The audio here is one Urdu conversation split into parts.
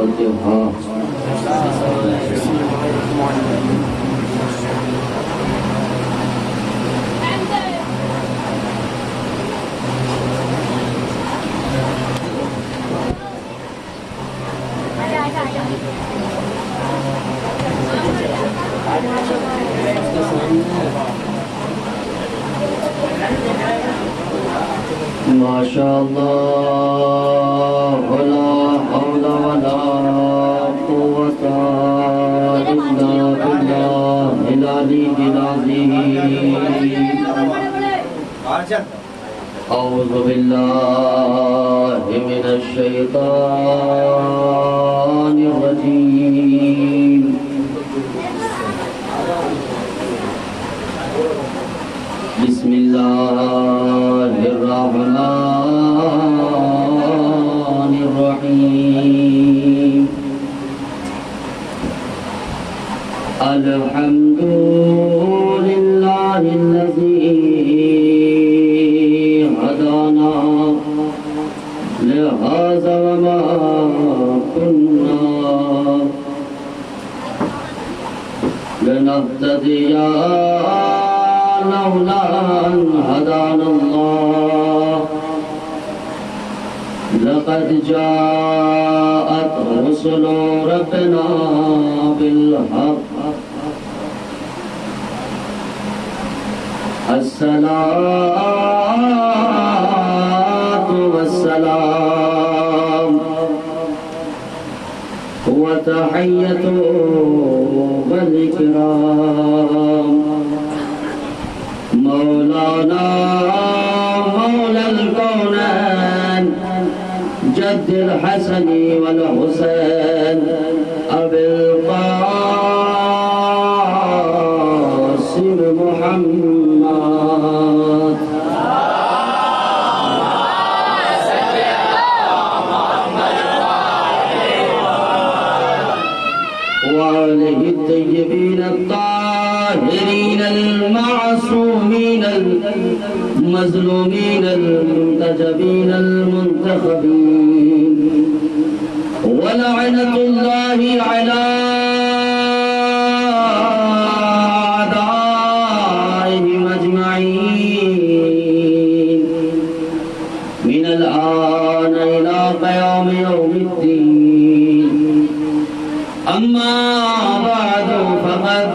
الفاتحہ۔ ماشاء اللہ لا حول ولا قوة إلا بالله العلي العظيم۔ أعوذ بالله من الشيطان الرجيم۔ بسم الله الرحمن الرحيم۔ الحمد لله الذي هدانا لهذا وما كنا لنهتدي لولا أن هدانا الله۔ لقد جاءت رسل ربنا بالحق۔ الصلاة والسلام وتحية والإكرام مولانا مولى الكونين جد الحسن والحسين أبي القاسم محمد۔ وآله الطيبين الطاهرين المعصومين المظلومين المنتجبين المنتخبين، ولعنة الله على أعدائهم أجمعين من الآن إلى قيام يوم الدين۔ أما بعد فقد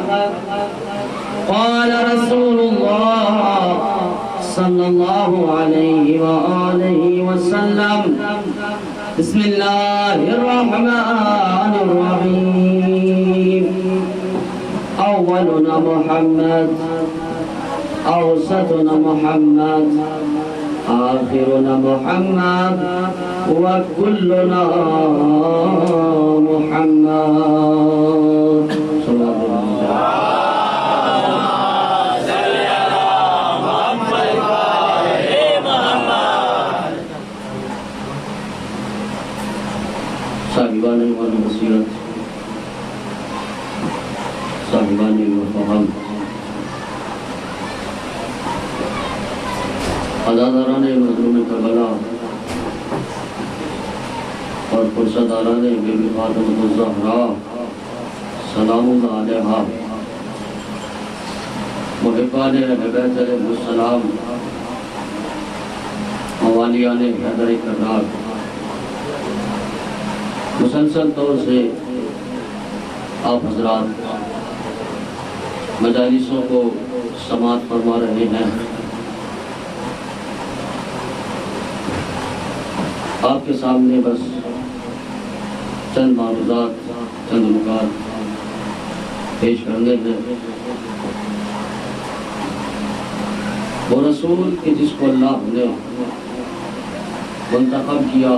قال رسول الله صلى الله عليه وآله وسلم: بسم الله الرحمن الرحيم۔ أولنا محمد، أوسطنا محمد، آخرنا محمد، وكلنا محمد صلى الله عليه وسلم۔ صاحبان ایمان و بصیرت، صاحبان علم و فہم، عزاداران مظلوم کربلا اور پرسداران بی بی فاطمہ الزہرا سلام اللہ علیہا، محبان اہل بیت علیہ السلام، موالیان حیدر کرار، مسلسل طور سے آپ حضرات مجالسوں کو سماعت فرما رہے ہیں۔ آپ کے سامنے بس چند معروضات، چند نکات پیش کرنے ہیں۔ وہ رسول کہ جس کو اللہ نے منتخب کیا،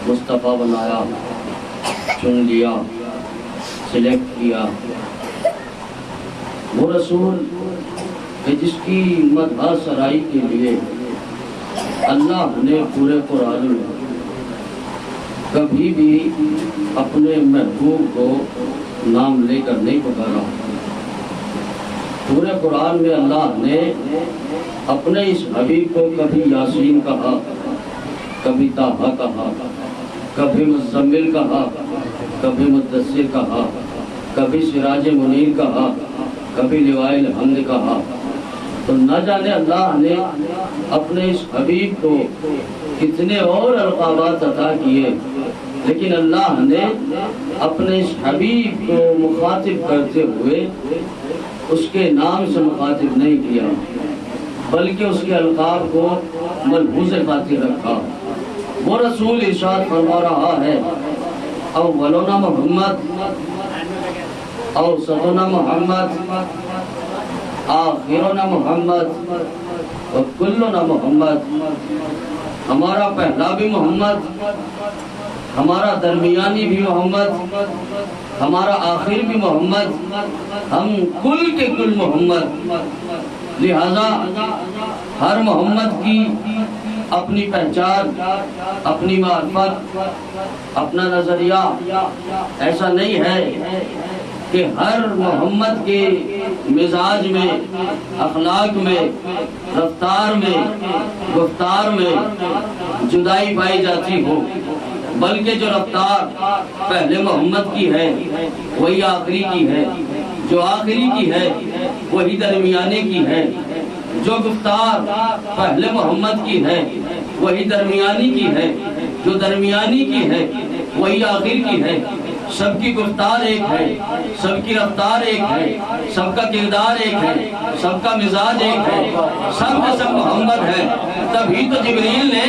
مصطفیٰ بنایا، چن لیا، سلیکٹ کیا، وہ رسول کہ جس کی مدح سرائی کے لیے اللہ نے پورے قرآن میں کبھی بھی اپنے محبوب کو نام لے کر نہیں پکارا۔ پورے قرآن میں اللہ نے اپنے اس حبیب کو کبھی یاسین کہا، کبھی طٰہٰ کہا، کبھی مزمل کہا، کبھی مدثر کہا، کبھی سراج منیر کہا، کبھی لواء الحمد کہا۔ تو نہ جانے اللہ نے اپنے اس حبیب کو کتنے اور القابات عطا کیے، لیکن اللہ نے اپنے اس حبیب کو مخاطب کرتے ہوئے اس کے نام سے مخاطب نہیں کیا، بلکہ اس کے القاب کو ملحوظ خاطر رکھا۔ وہ رسول ارشاد فرما رہا ہے، اولنا محمد، اوسطنا محمد، آخرنا محمد، وکلنا محمد۔ ہمارا پہلا بھی محمد، ہمارا درمیانی بھی محمد، ہمارا آخر بھی محمد، ہم کل کے کل محمد۔ لہذا ہر محمد کی اپنی پہچان، اپنی معرفت، اپنا نظریہ۔ ایسا نہیں ہے کہ ہر محمد کے مزاج میں، اخلاق میں، رفتار میں، گفتار میں جدائی پائی جاتی ہو، بلکہ جو رفتار پہلے محمد کی ہے وہی آخری کی ہے، جو آخری کی ہے وہی درمیانے کی ہے، جو گفتار پہلے محمد کی ہے وہی درمیانی کی ہے، جو درمیانی کی ہے وہی آخر کی ہے۔ سب کی گفتار ایک ہے، سب کی رفتار ایک ہے، سب کا کردار ایک ہے، سب کا مزاج ایک ہے، سب کے سب محمد ہے۔ تبھی تو جبریل نے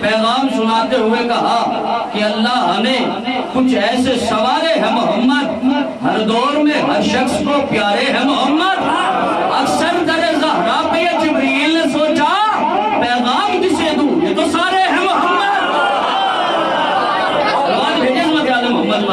پیغام سناتے ہوئے کہا کہ اللہ نے کچھ ایسے سوارے ہیں محمد، ہر دور میں ہر شخص کو پیارے ہیں محمد۔ اکثر در زہرا پہ جبریل نے سوچا پیغام کسے دوں، یہ تو سارے ہیں محمد۔ محمد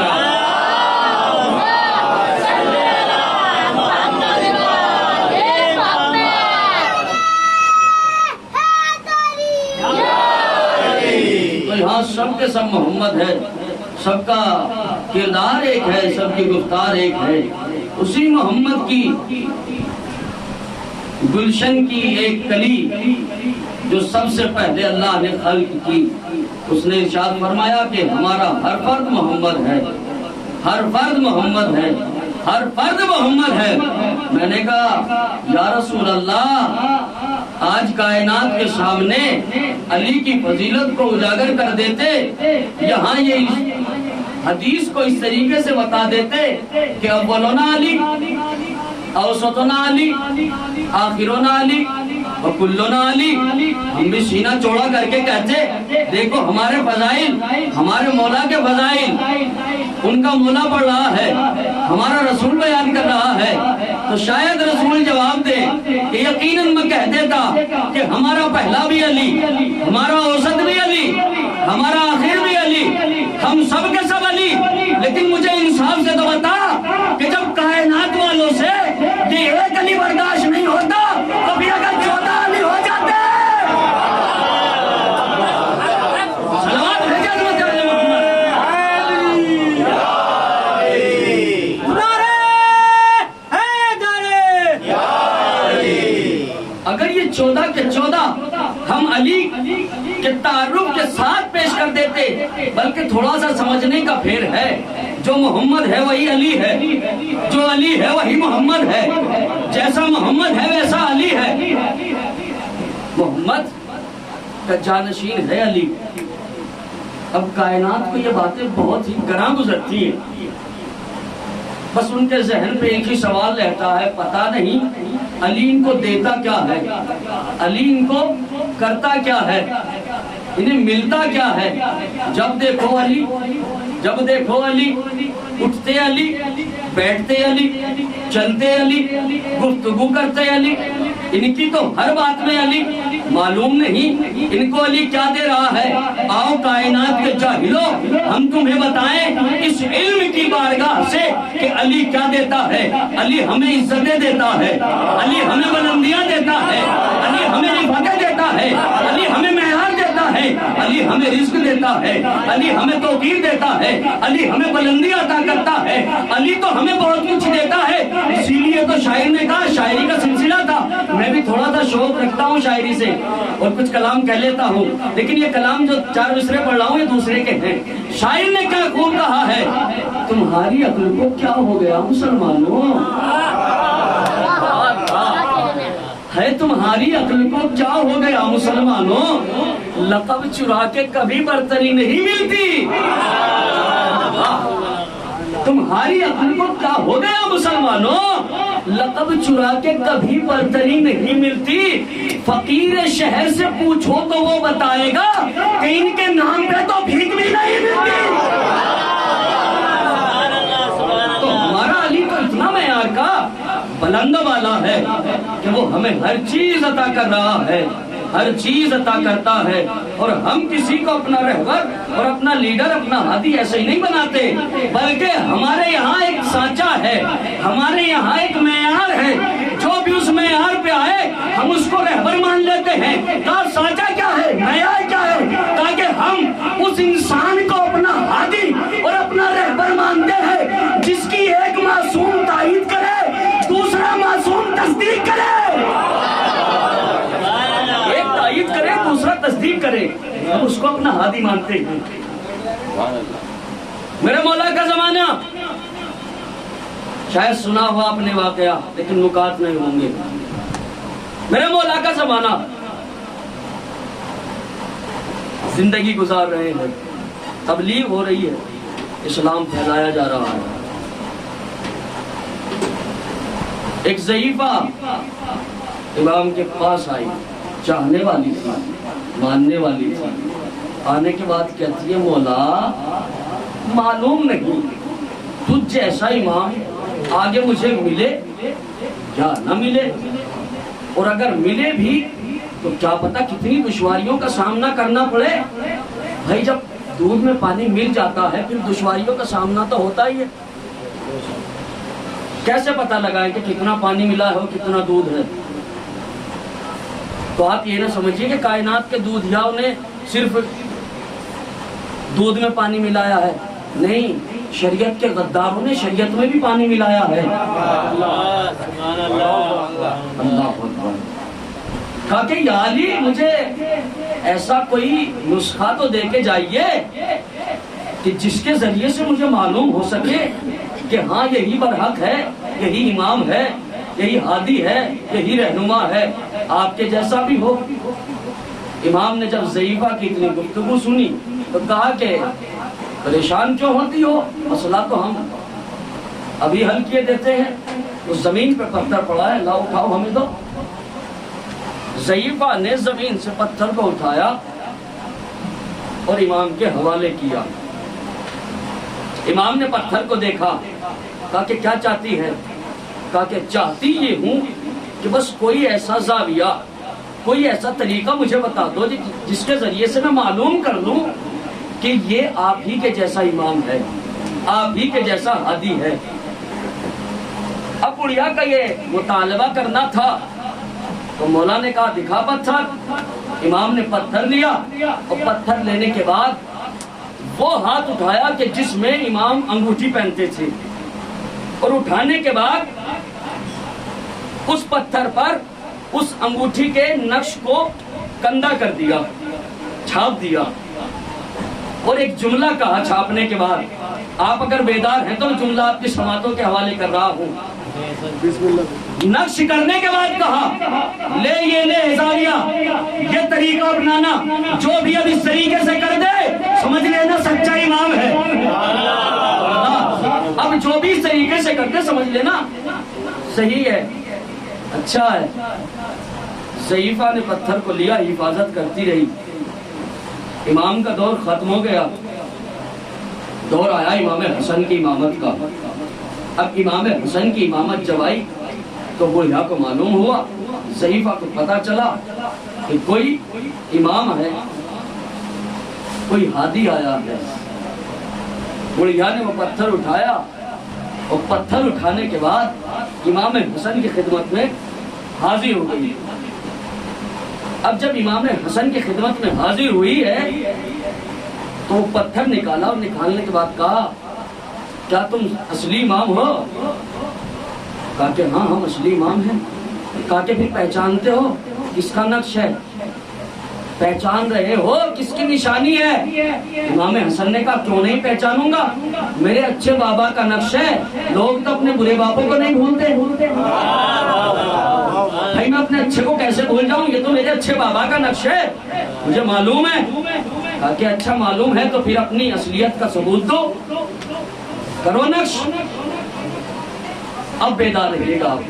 تو یہاں سب کے سب محمد ہے، سب کا کردار ایک ہے، سب کی گفتار ایک ہے۔ اسی محمد کی گلشن کی ایک کلی جو سب سے پہلے اللہ نے خلق کی، اس نے ارشاد فرمایا کہ ہمارا ہر فرد محمد ہے، ہر فرد محمد ہے، ہر فرد محمد ہے۔ میں نے کہا یا رسول اللہ، آج کائنات کے سامنے علی کی فضیلت کو اجاگر کر دیتے، یہاں یہ حدیث کو اس طریقے سے بتا دیتے کہ اولنا علی، اوسطنا علی، آخرنا علی، وکلنا علی، ہم بھی سینہ چوڑا کر کے کہتے دیکھو ہمارے فضائل، ہمارے مولا کے فضائل، ان کا مولا پڑھ رہا ہے، ہمارا رسول بیان کر رہا ہے، تو شاید رسول جواب دے کہ یقیناً میں کہہ دیتا کہ ہمارا پہلا بھی علی، ہمارا اوسط بھی علی، ہمارا آخر بھی علی، ہم سب کے سب علی۔ لیکن مجھے انصاف سے تو بتا کہ جب کائنات والوں سے یہ ایک علی برداشت نہیں ہوتا تو پھر اگر 14 علی ہو جاتے۔ اگر یہ 14 کے 14 ہم علی کے تعارف کے ساتھ پیش کر دیتے، بلکہ تھوڑا سا سمجھنے کا پھیر ہے، جو محمد ہے وہی علی ہے، جو علی ہے وہی محمد ہے، جیسا محمد ہے ویسا علی ہے۔ محمد کا جانشین ہے علی۔ اب کائنات کو یہ باتیں بہت ہی گراں گزرتی ہیں، بس ان کے ذہن پہ ایک ہی سوال رہتا ہے، پتہ نہیں علی ان کو دیتا کیا ہے، علی ان کو کرتا کیا ہے، انہیں ملتا کیا ہے۔ جب دیکھو علی، جب دیکھو علی، اٹھتے علی، بیٹھتے علی، چلتے علی، گفتگو کرتے علی، ان کی تو ہر بات میں علی۔ معلوم نہیں ان کو علی کیا دے رہا ہے۔ آؤ کائنات کے جاہلوں، ہم تمہیں بتائیں اس علم کی بارگاہ سے کہ علی کیا دیتا ہے۔ علی ہمیں عزتیں دیتا ہے، علی ہمیں بلندیاں دیتا ہے، علی ہمیں رفعتیں دیتا ہے، علی ہمیں معیار دیتا ہے، علی ہمیں رزق دیتا ہے، علی ہمیں توقیر دیتا ہے، علی ہمیں بلندی عطا کرتا ہے، علی تو ہمیں بہت کچھ دیتا ہے۔ اسی لیے تو تو شاعر نے کہا شاعری کا سلسلہ تھا، میں بھی تھوڑا سا شوق رکھتا ہوں شاعری سے اور کچھ کلام کہہ لیتا ہوں، لیکن یہ کلام جو 4 مصرے پڑھ رہا ہوں یہ دوسرے کے ہیں۔ شاعر نے کیا خوب کہا ہے، تمہاری عقل کو کیا ہو گیا مسلمانوں، ہے تمہاری عقل کو کیا ہو گیا مسلمانوں، لقب چرا کے کبھی برتری نہیں ملتی، تمہاری عقل کو کیا ہو گیا مسلمانوں، لقب چرا کے کبھی برتری نہیں ملتی، فقیر شہر سے پوچھو تو وہ بتائے گا کہ ان کے نام پہ تو بھیک بھی نہیں ملتی۔ تو ہمارا علی تو اتنا معیار کا بلند والا ہے کہ وہ ہمیں ہر چیز عطا کر رہا ہے، ہر چیز عطا کرتا ہے، اور ہم کسی کو اپنا رہبر اور اپنا لیڈر اپنا ہادی ایسے ہی نہیں بناتے، بلکہ ہمارے یہاں ایک سانچہ ہے، ہمارے یہاں ایک معیار ہے، جو بھی اس معیار پہ آئے ہم اس کو رہبر مان لیتے ہیں۔ کہا سانچہ کیا ہے، معیار کیا ہے، تاکہ ہم اس انسان کو اپنا ہادی اور اپنا رہبر مانتے ہیں جس کی ایک معصوم تائید کرے دوسرا معصوم تصدیق کرے، ایک تائید کرے دوسرا تصدیق کرے، ہم اس کو اپنا ہادی مانتے ہیں۔ میرے مولا کا زمانہ شاید سنا ہوا اپنے واقعہ لیکن نکات نہیں ہوں گے۔ میرے مولا کا زمانہ زندگی گزار رہے ہیں، تبلیغ ہو رہی ہے، اسلام پھیلایا جا رہا ہے۔ ایک ضعیفہ امام کے پاس آئی، چاہنے والی تھی، ماننے والی تھی، آنے کے بعد کہتی ہے مولا معلوم نہیں تجھ جیسا امام آگے مجھے ملے یا نہ ملے، اور اگر ملے بھی تو کیا پتا کتنی دشواریوں کا سامنا کرنا پڑے۔ بھائی جب دودھ میں پانی مل جاتا ہے پھر دشواریوں کا سامنا تو ہوتا ہی ہے، کیسے پتا لگائے کہ کتنا پانی ملا ہے اور کتنا دودھ ہے؟ تو آپ یہ نہ سمجھیے کہ کائنات کے دودھیاؤں نے صرف دودھ میں پانی ملایا ہے، نہیں، شریعت کے غداروں نے شریعت میں بھی پانی ملایا ہے۔ اللہ اکبر۔ کہا کہ یا علی مجھے ایسا کوئی نسخہ تو دے کے جائیے کہ جس کے ذریعے سے مجھے معلوم ہو سکے کہ ہاں یہی برحق ہے، یہی امام ہے، یہی ہادی ہے، یہی رہنما ہے، آپ کے جیسا بھی ہو۔ امام نے جب ضعیفہ کی اتنی گفتگو سنی تو کہا کہ پریشان کیوں ہوتی ہو، مسئلہ تو ہم ابھی حل کیے دیتے ہیں، اس زمین پہ پتھر پڑا ہے، لاؤ اٹھاؤ ہمیں دو۔ ضعیفہ نے زمین سے پتھر کو اٹھایا اور امام کے حوالے کیا۔ امام نے پتھر کو دیکھا، کہا کہ کیا چاہتی ہے؟ کہا کہ چاہتی یہ ہوں کہ بس کوئی ایسا زاویہ، کوئی ایسا طریقہ مجھے بتا دو جس کے ذریعے سے میں معلوم کر لوں کہ یہ آپ ہی کے جیسا امام ہے، آپ ہی کے جیسا ہادی ہے۔ اب بڑھیا کا یہ مطالبہ کرنا تھا تو مولا نے کہا دکھا پتھر۔ امام نے پتھر لیا اور پتھر لینے کے بعد وہ ہاتھ اٹھایا کہ جس میں امام انگوٹھی پہنتے تھے، اور اٹھانے کے بعد اس پتھر پر اس انگوٹھی کے نقش کو کندہ کر دیا، چھاپ دیا، اور ایک جملہ کہا چھاپنے کے بعد۔ آپ اگر بیدار ہیں تو جملہ آپ کی سماعتوں کے حوالے کر رہا ہوں۔ نقش کرنے کے بعد کہا لے یہ لے ہزاریہ، یہ طریقہ اپنانا، جو بھی اب اس طریقے سے کر دے سمجھ لینا سچا امام ہے۔ اب جو بھی اس طریقے سے کر دے سمجھ لینا صحیح ہے، اچھا ہے۔ ضعیفہ نے پتھر کو لیا، حفاظت کرتی رہی۔ امام کا دور ختم ہو گیا، دور آیا امام حسن کی امامت کا۔ اب امام حسن کی امامت جب آئی تو بڑھیا کو معلوم ہوا، ضعیفہ کو پتا چلا کہ کوئی امام ہے، کوئی ہادی آیا ہے۔ بڑھیا نے وہ پتھر اٹھایا، اور پتھر اٹھانے کے بعد امام حسن کی خدمت میں حاضر ہو گئی۔ اب جب امام حسن کی خدمت میں حاضر ہوئی ہے تو وہ پتھر نکالا، اور نکالنے کے بعد کہا کیا تم اصلی امام ہو؟ کہا کہ ہاں ہم اصلی امام ہیں. کہا کہ پھر پہچانتے ہو کس کا نقش ہے؟ پہچان رہے ہو کس کی نشانی ہے؟ امام حسن نے کہا کیوں نہیں پہچانوں گا، میرے اچھے بابا کا نقش ہے. لوگ تو اپنے برے بابوں کو نہیں بھولتے بھائی، میں اپنے اچھے کو کیسے بھول جاؤں؟ یہ تو میرے اچھے بابا کا نقش ہے، مجھے معلوم ہے. کہا کہ اچھا معلوم ہے تو پھر اپنی اصلیت کا ثبوت دو، کرو نقش. اب بیدار رہیے گا آپ.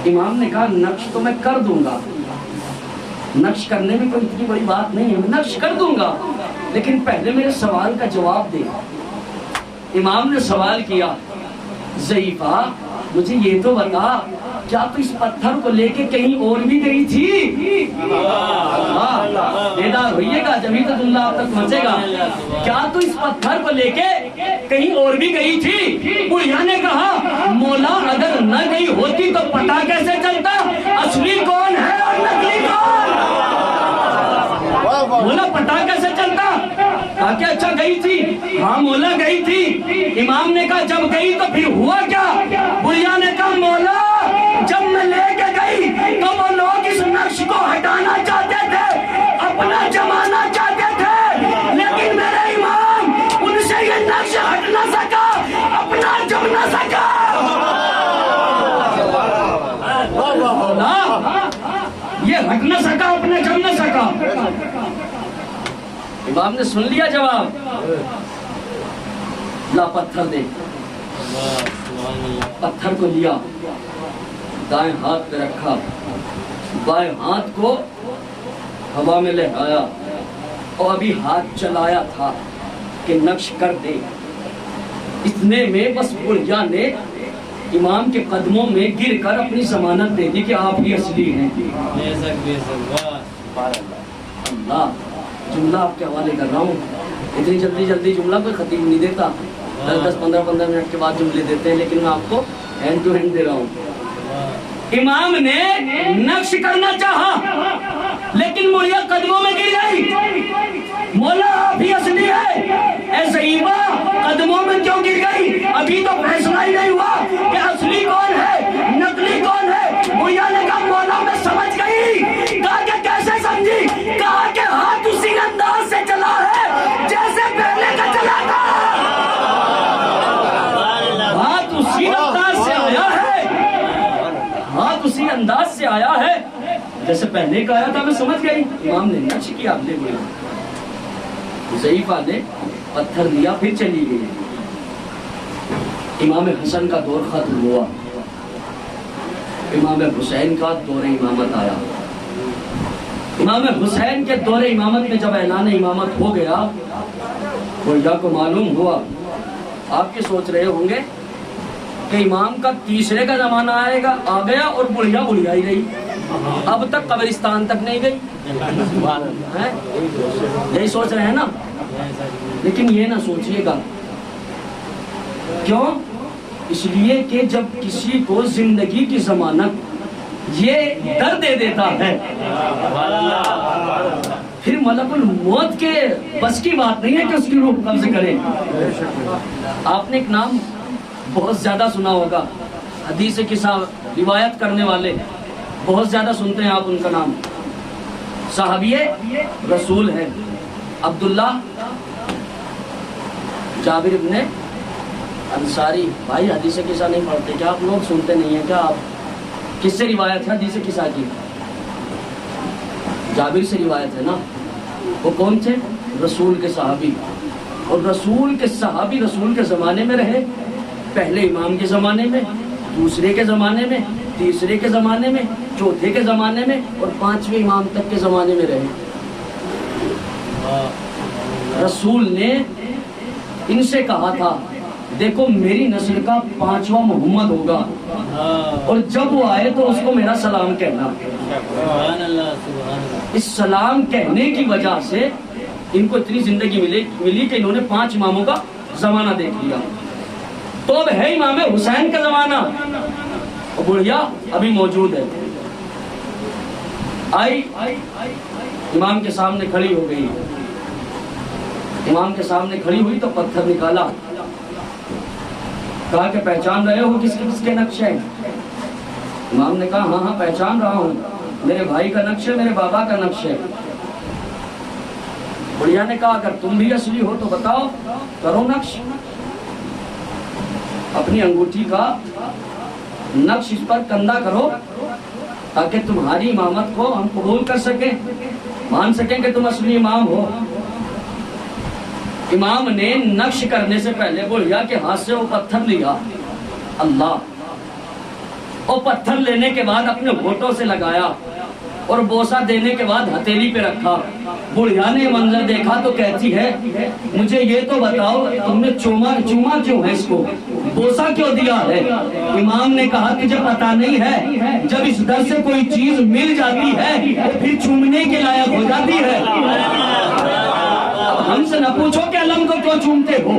امام نے کہا نقش تو میں کر دوں گا، نقش کرنے میں کوئی اتنی بڑی بات نہیں ہے، میں نقش کر دوں گا، لیکن پہلے میرے سوال کا جواب دے. امام نے سوال کیا، ضعیفہ مجھے یہ تو بتا، کیا تو اس پتھر کو لے کے کہیں اور بھی گئی تھی؟ بیدار ہوئیے گا جبھی تو اللہ آپ تک پہنچے گا. کیا تو اس پتھر کو لے کے کہیں اور بھی گئی تھی؟ بڑھیا نے کہا مولا اگر نہ گئی ہوتی تو پتہ کیسے چلتا اصلی کون ہے اور نقلی کون؟ مولا پتہ کیسے چلتا؟ کہا کہ اچھا گئی تھی. ہاں مولا گئی تھی. امام نے کہا جب گئی تو پھر ہوا کیا؟ بڑھیا نے کہا مولا جب میں لے کے گئی تو وہ لوگ اس نقش کو ہٹانا چاہتے تھے، اپنا جمانا چاہتے تھے، لیکن میرے امام ان سے یہ نقش ہٹ نہ سکا، اپنا جم نہ سکا. یہ ہٹ نہ سکا، اپنا جم نہ سکا. امام نے سن لیا جواب. لا پتھر دے. پتھر کو لیا، دائیں ہاتھ پہ رکھا، بائیں ہاتھ کو ہوا میں لہرایا اور ابھی ہاتھ چلایا تھا کہ نقش کر دے. اتنے میں بس بڑھیا نے امام کے قدموں میں گر کر اپنی ضمانت دے دی کہ آپ ہی اصلی ہیں. اللہ جملہ آپ کے حوالے کر رہا ہوں. اتنی جلدی جملہ کوئی خطیب نہیں دیتا، 10-15 منٹ کے بعد جملے دیتے ہیں، لیکن میں آپ کو ہینڈ ٹو ہینڈ دے رہا ہوں. امام نے نقش کرنا چاہا لیکن مڑیا قدموں میں گر گئی. مولا آپ ہی اصلی ہے. اے ضعیفہ قدموں میں کیوں گر گئی؟ ابھی تو فیصلہ ہی نہیں ہوا کہ اصلی کون ہے نقلی کون ہے. مڑیا نے کہا مولا میں سمجھ گئی. کہا کہ کیسے سمجھی؟ کہا کہ ہاتھ اسی انداز سے چلا ہے جیسے پہلے کا چلا تھا. ہاتھ اسی انداز سے آیا ہے، ہاتھ اسی انداز سے آیا ہے جیسے پہلے کا آیا تھا. میں سمجھ گئی. امام نے نقش کیا اپنے کو. ضعیفہ نے پتھر لیا پھر چلی گئی. امام حسن کا دور ختم ہوا، امام حسین کا دور امامت آیا. امام حسین کے دور امامت میں جب اعلان امامت ہو گیا، بڑھیا کو معلوم ہوا. آپ یہ سوچ رہے ہوں گے کہ امام کا تیسرے کا زمانہ آئے گا، آ گیا اور بڑھیا ہی رہی، اب تک قبرستان تک نہیں گئی. یہی سوچ رہے ہیں نا؟ لیکن یہ نہ سوچئے گا. کیوں؟ اس لیے کہ جب کسی کو زندگی کی ضمانت یہ ڈر دے دیتا ہے، پھر ملک الموت کے بس کی بات نہیں ہے کہ اس کی روح قبض کرے. آپ نے ایک نام بہت زیادہ سنا ہوگا، حدیث قصہ روایت کرنے والے بہت زیادہ سنتے ہیں آپ ان کا نام. صحابی رسول ہے عبداللہ جابر ابن انصاری. بھائی حدیث قصہ نہیں پڑھتے کیا آپ لوگ؟ سنتے نہیں ہیں کیا آپ؟ کس سے روایت ہے حدیث قصہ کی؟ جابر سے روایت ہے نا. وہ کون تھے؟ رسول کے صحابی. اور رسول کے صحابی رسول کے زمانے میں رہے، پہلے امام کے زمانے میں، دوسرے کے زمانے میں، تیسرے کے زمانے میں، چوتھے کے زمانے میں اور پانچویں امام تک کے زمانے میں رہے. رسول نے ان سے کہا تھا دیکھو میری نسل کا 5واں محمد ہوگا اور جب وہ آئے تو اس کو میرا سلام کہنا. اس سلام کہنے کی وجہ سے ان کو اتنی زندگی ملی کہ انہوں نے 5 اماموں کا زمانہ دیکھ لیا. تو اب ہے امام حسین کا زمانہ، بڑھیا ابھی موجود ہے. آئی امام کے سامنے کھڑی ہو گئی. امام کے سامنے کھڑی ہوئی تو پتھر نکالا. کہا کہ پہچان رہے ہو کس کے نقشے ہیں؟ امام نے کہا ہاں ہاں پہچان رہا ہوں، میرے بھائی کا نقش ہے، میرے بابا کا نقش ہے۔ بڑھیا نے کہا اگر تم بھی اصلی ہو تو بتاؤ، کرو نقش، اپنی انگوٹھی کا نقش اس پر کندہ کرو تاکہ تمہاری امامت کو ہم قبول کر سکیں، مان سکیں کہ تم اصلی امام ہو۔ امام نے نقش کرنے سے پہلے بڑھیا کے ہاتھ سے وہ پتھر لیا، اللہ، اور پتھر لینے کے بعد اپنے ہونٹوں سے لگایا اور بوسہ دینے کے بعد ہتھیلی پہ رکھا۔ بڑھیا نے منظر دیکھا تو کہتی ہے مجھے یہ تو بتاؤ تم نے چوما کیوں ہے، اس کو بوسہ کیوں دیا ہے؟ امام نے کہا تجھے پتا نہیں ہے جب اس در سے کوئی چیز مل جاتی ہے تو پھر چومنے کے لائق ہو جاتی ہے۔ ہم سے نہ پوچھو کہ علم کو کیوں چومتے ہو،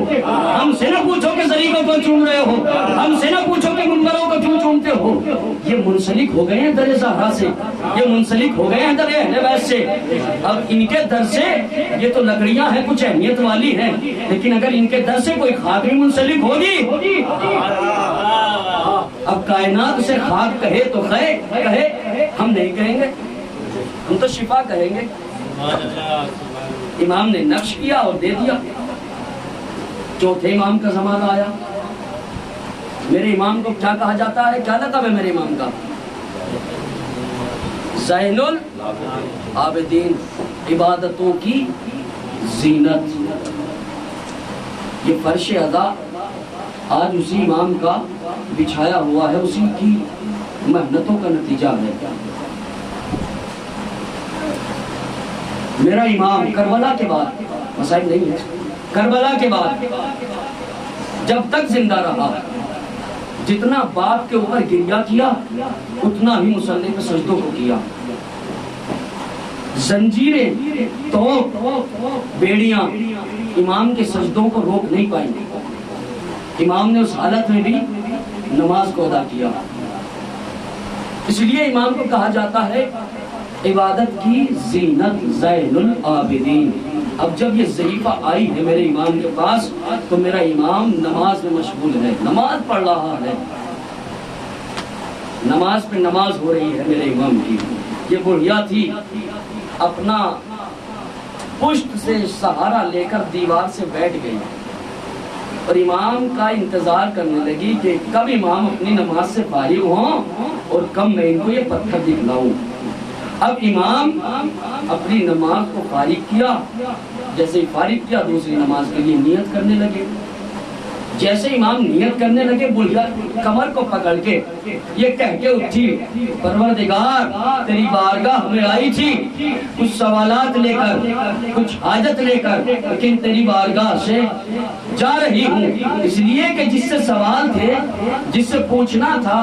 ہم سے نہ پوچھو کہ زری کو کیوں چوم رہے ہو، ہم سے نہ پوچھو کہ منبروں کو کیوں چومتے ہو۔ یہ منسلک ہو گئے ہیں در زہرا سے، یہ منسلک ہو گئے ہیں در اہل بیت سے۔ اب ان کے در سے یہ تو لکڑیاں ہیں کچھ اہمیت والی ہیں، لیکن اگر ان کے در سے کوئی خاک بھی منسلک ہوگی، اب کائنات سے خاک کہے تو کہے، ہم نہیں کہیں گے، ہم تو شفا کہیں گے۔ امام نے نقش کیا اور دے دیا۔ چوتھے امام کا زمانہ آیا۔ میرے امام کو کیا کہا جاتا ہے، کیا لقب ہے میرے امام کا؟ زین العابدین، عبادتوں کی زینت۔ یہ فرش ادا آج اسی امام کا بچھایا ہوا ہے، اسی کی محنتوں کا نتیجہ ہے۔ میرا امام کربلا کے بعد، مسائل نہیں ہے، کربلا کے بعد جب تک زندہ رہا جتنا باپ کے اوپر گریہ کیا اتنا ہی مصلی پہ سجدوں کو کیا۔ زنجیریں، توق، بیڑیاں امام کے سجدوں کو روک نہیں پائیں۔ امام نے اس حالت میں بھی نماز کو ادا کیا۔ اس لیے امام کو کہا جاتا ہے عبادت کی زینت، زین العابدین۔ اب جب یہ ضعیفہ آئی ہے میرے امام کے پاس تو میرا امام نماز میں مشغول ہے، نماز پڑھ رہا ہے، نماز پہ نماز ہو رہی ہے میرے امام کی۔ یہ بڑھیا تھی، اپنا پشت سے سہارا لے کر دیوار سے بیٹھ گئی اور امام کا انتظار کرنے لگی کہ کب امام اپنی نماز سے فارغ ہوں اور کب میں ان کو یہ پتھر دکھلاؤں۔ اب امام اپنی نماز کو فارغ کیا، جیسے ہی فارغ کیا دوسری نماز کے لیے نیت کرنے لگے۔ جیسے امام نیت کرنے لگے بڑھیا کمر کو پکڑ کے یہ کہہ کے اٹھی، پروردگار تیری بارگاہ میں آئی تھی کچھ سوالات لے کر، کچھ حاجت لے کر، لیکن تیری بارگاہ سے جا رہی ہوں اس لیے کہ جس سے سوال تھے، جس سے پوچھنا تھا،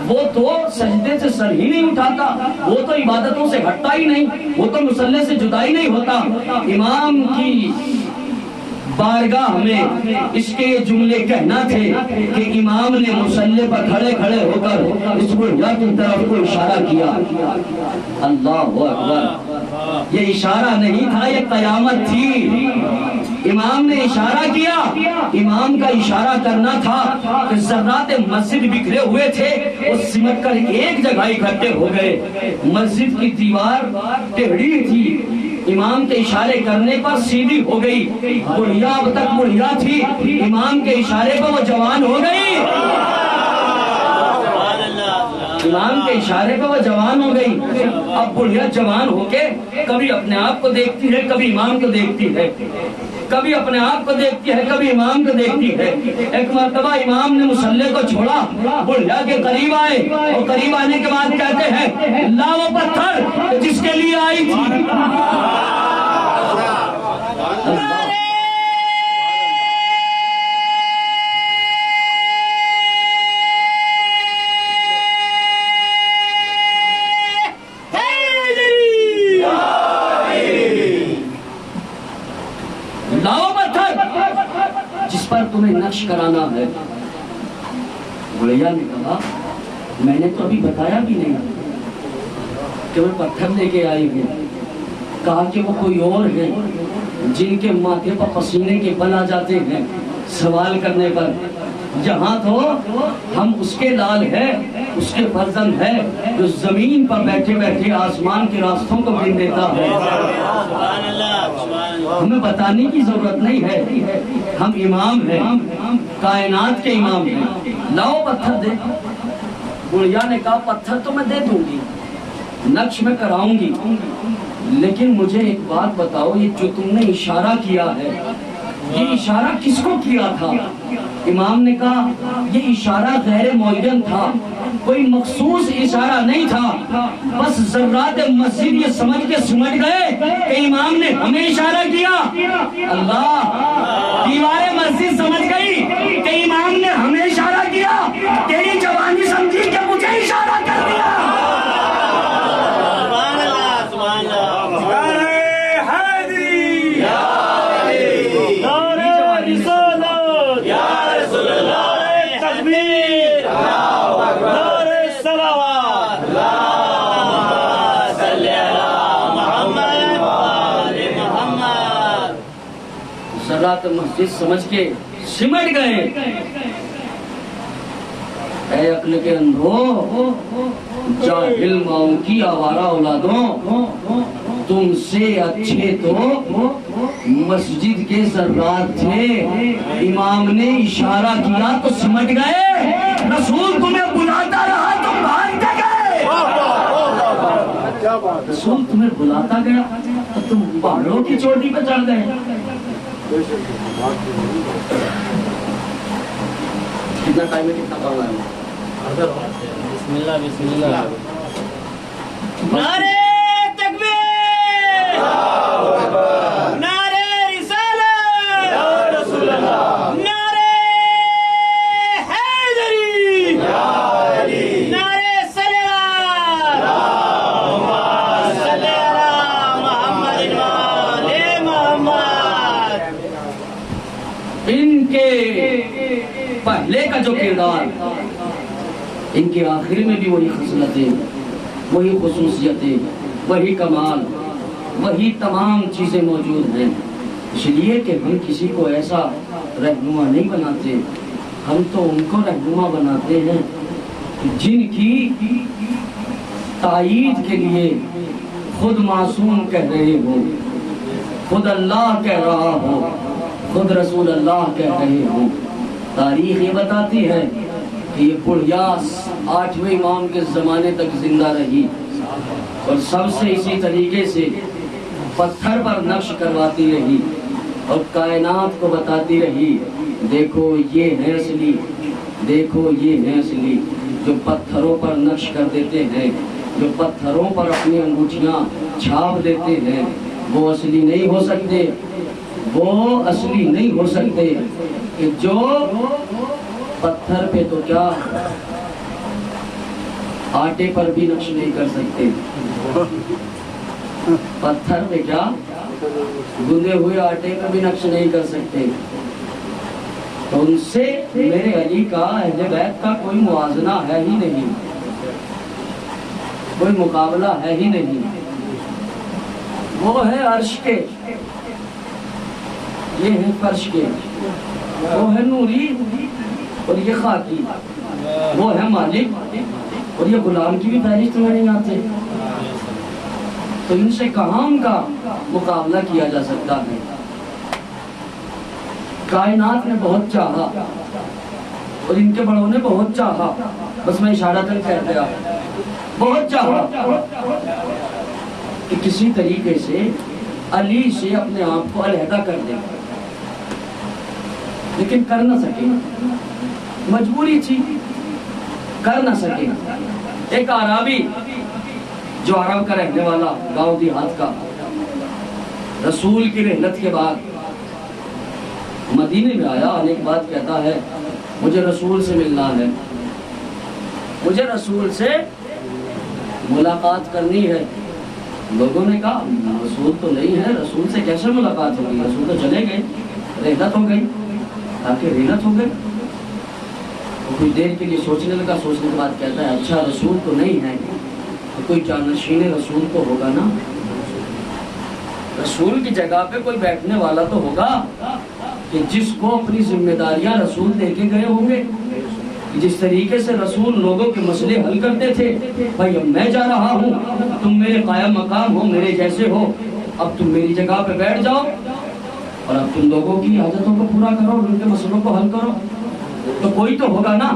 وہ تو سجدے سے سر ہی نہیں اٹھاتا، وہ تو عبادتوں سے ہٹتا ہی نہیں، وہ تو مصلی سے جدا ہی نہیں ہوتا۔ امام کی بارگاہ میں اس کے یہ جملے کہنا تھے کہ امام نے مصلی پر کھڑے کھڑے ہو کر اس بڑھیا کی طرف کو اشارہ کیا۔ اللہ اکبر، یہ اشارہ نہیں تھا، یہ قیامت تھی۔ امام نے اشارہ کیا، امام کا اشارہ کرنا تھا کہ ذرات مسجد بکھرے ہوئے تھے وہ سمٹ کر ایک جگہ اکٹھے ہو گئے۔ مسجد کی دیوار ٹیڑھی تھی، امام کے اشارے کرنے پر سیدھی ہو گئی۔ بڑھیا اب تک بڑھیا تھی، امام کے اشارے پر وہ جوان ہو گئی، امام کے اشارے پر وہ جوان ہو گئی۔ اب بڑھیا جوان ہو کے کبھی اپنے آپ کو دیکھتی ہے، کبھی امام کو دیکھتی ہے، کبھی اپنے آپ کو دیکھتی ہے، کبھی امام کو دیکھتی ہے۔ ایک مرتبہ امام نے مصلی کو چھوڑا، بڑھیا کے قریب آئے اور قریب آنے کے بعد کہتے ہیں لا وہ پتھر جس کے لیے آئی تھی۔ لاؤ پتھر جس پر تمہیں نقش کرانا ہے۔ بڑھیا نے کہا میں نے تو ابھی بتایا بھی نہیں کہ میں پتھر لے کے آئی ہوں۔ کہا کہ وہ کوئی اور ہے جن کے ماتھے پر پسینے کے بل آ جاتے ہیں سوال کرنے پر۔ یہاں تو ہم اس کے لال ہے، اس کے فرزند ہے جو زمین پر بیٹھے بیٹھے آسمان کے راستوں کو گن دیتا ہے۔ ہمیں بتانے کی ضرورت نہیں ہے، ہم امام ہیں، کائنات کے امام ہیں۔ لاؤ پتھر دے، گڑیا نے کہا پتھر تو میں دے دوں گی، نقش میں کراؤں گی، لیکن مجھے ایک بات بتاؤ، یہ جو تم نے اشارہ کیا ہے یہ اشارہ کس کو کیا تھا؟ امام نے کہا یہ اشارہ غیر معین تھا، کوئی مخصوص اشارہ نہیں تھا، بس ذرات مسجد یہ سمجھ کے سمجھ گئے کہ امام نے ہمیں اشارہ کیا۔ اللہ، دیوار مسجد سمجھ گئی کہ امام نے ہمیں اشارہ کیا، تیری جوانی سمجھی کہ مجھے اشارہ کر دیا۔ ذرات مسجد سمجھ کے سمٹ گئے۔ اے عقل کے اندھو، جاہل ماؤں کی آوارہ اولادوں، تم سے اچھے تو مسجد کے ذرات تھے، امام نے اشارہ کیا تو سمٹ گئے، رسول تمہیں بلاتا رہا تم بھاگتے گئے، رسول تمہیں بلاتا گیا تو تم پہاڑوں کی چوٹی پہ چڑھ گئے۔ کتنا ٹائم ہے، کتنا کام ہے؟ بسم اللہ بسم اللہ۔ نعرے تکبیر، نعرے رسالت، نعرے حیدری، نعرے صلوات، صلی علی محمد وآل محمد۔ ان کے پہلے کا جو کردار، ان کے آخری میں بھی وہی خصلتیں، وہی خصوصیتیں، وہی کمال، وہی تمام چیزیں موجود ہیں۔ اس لیے کہ ہم کسی کو ایسا رہنما نہیں بناتے، ہم تو ان کو رہنما بناتے ہیں جن کی تائید کے لیے خود معصوم کہہ رہے ہو، خود اللہ کہہ رہا ہو، خود رسول اللہ کہہ رہے ہوں۔ تاریخ یہ بتاتی ہے کہ یہ بڑھیا 8ویں امام کے زمانے تک زندہ رہی اور سب سے اسی طریقے سے پتھر پر نقش کرواتی رہی اور کائنات کو بتاتی رہی، دیکھو یہ ہے اصلی، دیکھو یہ ہے اصلی۔ جو پتھروں پر نقش کر دیتے ہیں، جو پتھروں پر اپنی انگوٹھیاں چھاپ دیتے ہیں، وہ اصلی نہیں ہو سکتے، وہ اصلی نہیں ہو سکتے۔ کہ جو پتھر پہ تو کیا آٹے پر بھی نقش نہیں کر سکتے، پتھر پہ کیا گندے ہوئے آٹے پر بھی نقش نہیں کر سکتے، تو ان سے میرے علی کا، اہل بیت کا کوئی موازنہ ہے ہی نہیں، کوئی مقابلہ ہے ہی نہیں۔ وہ ہے عرش کے، یہ ہے فرش کے، وہ ہے نوری اور یہ خاکی، وہ ہے مالک اور یہ غلام کی بھی فہرست میں نہیں آتے، تو ان سے کہاں ان کا مقابلہ کیا جا سکتا ہے۔ کائنات نے بہت چاہا اور ان کے بڑوں نے بہت چاہا، بس میں اشارتاً کہہ گیا، بہت چاہا کہ کسی طریقے سے علی سے اپنے آپ کو علیحدہ کر دیں، لیکن کر نہ سکے، مجبوری تھی، کر نہ سکے۔ ایک عربی جو عرب کا رہنے والا، گاؤں دیہات کا، رسول کی رحلت کے بعد مدینے میں آیا، آنے کے بعد کہتا ہے مجھے رسول سے ملنا ہے، مجھے رسول سے ملاقات کرنی ہے۔ لوگوں نے کہا رسول تو نہیں ہے، رسول سے کیسے ملاقات ہوگی، رسول تو چلے گئے، رحلت ہو گئی، تاکہ رحلت ہو گئی۔ کچھ دیر کے لیے سوچنے لگا، سوچنے کے بعد کہتا ہے اچھا رسول تو نہیں ہے، تو کوئی جانشین رسول تو ہوگا نا، رسول کی جگہ پہ کوئی بیٹھنے والا تو ہوگا کہ جس کو اپنی ذمہ داریاں رسول دے کے گئے ہوں گے، جس طریقے سے رسول لوگوں کے مسئلے حل کرتے تھے، بھائی اب میں جا رہا ہوں، تم میرے قائم مقام ہو، میرے جیسے ہو، اب تم میری جگہ پہ بیٹھ جاؤ اور اب تم لوگوں کی حاجتوں کو پورا کرو، ان کے مسئلوں کو حل کرو، تو کوئی تو ہوگا نا۔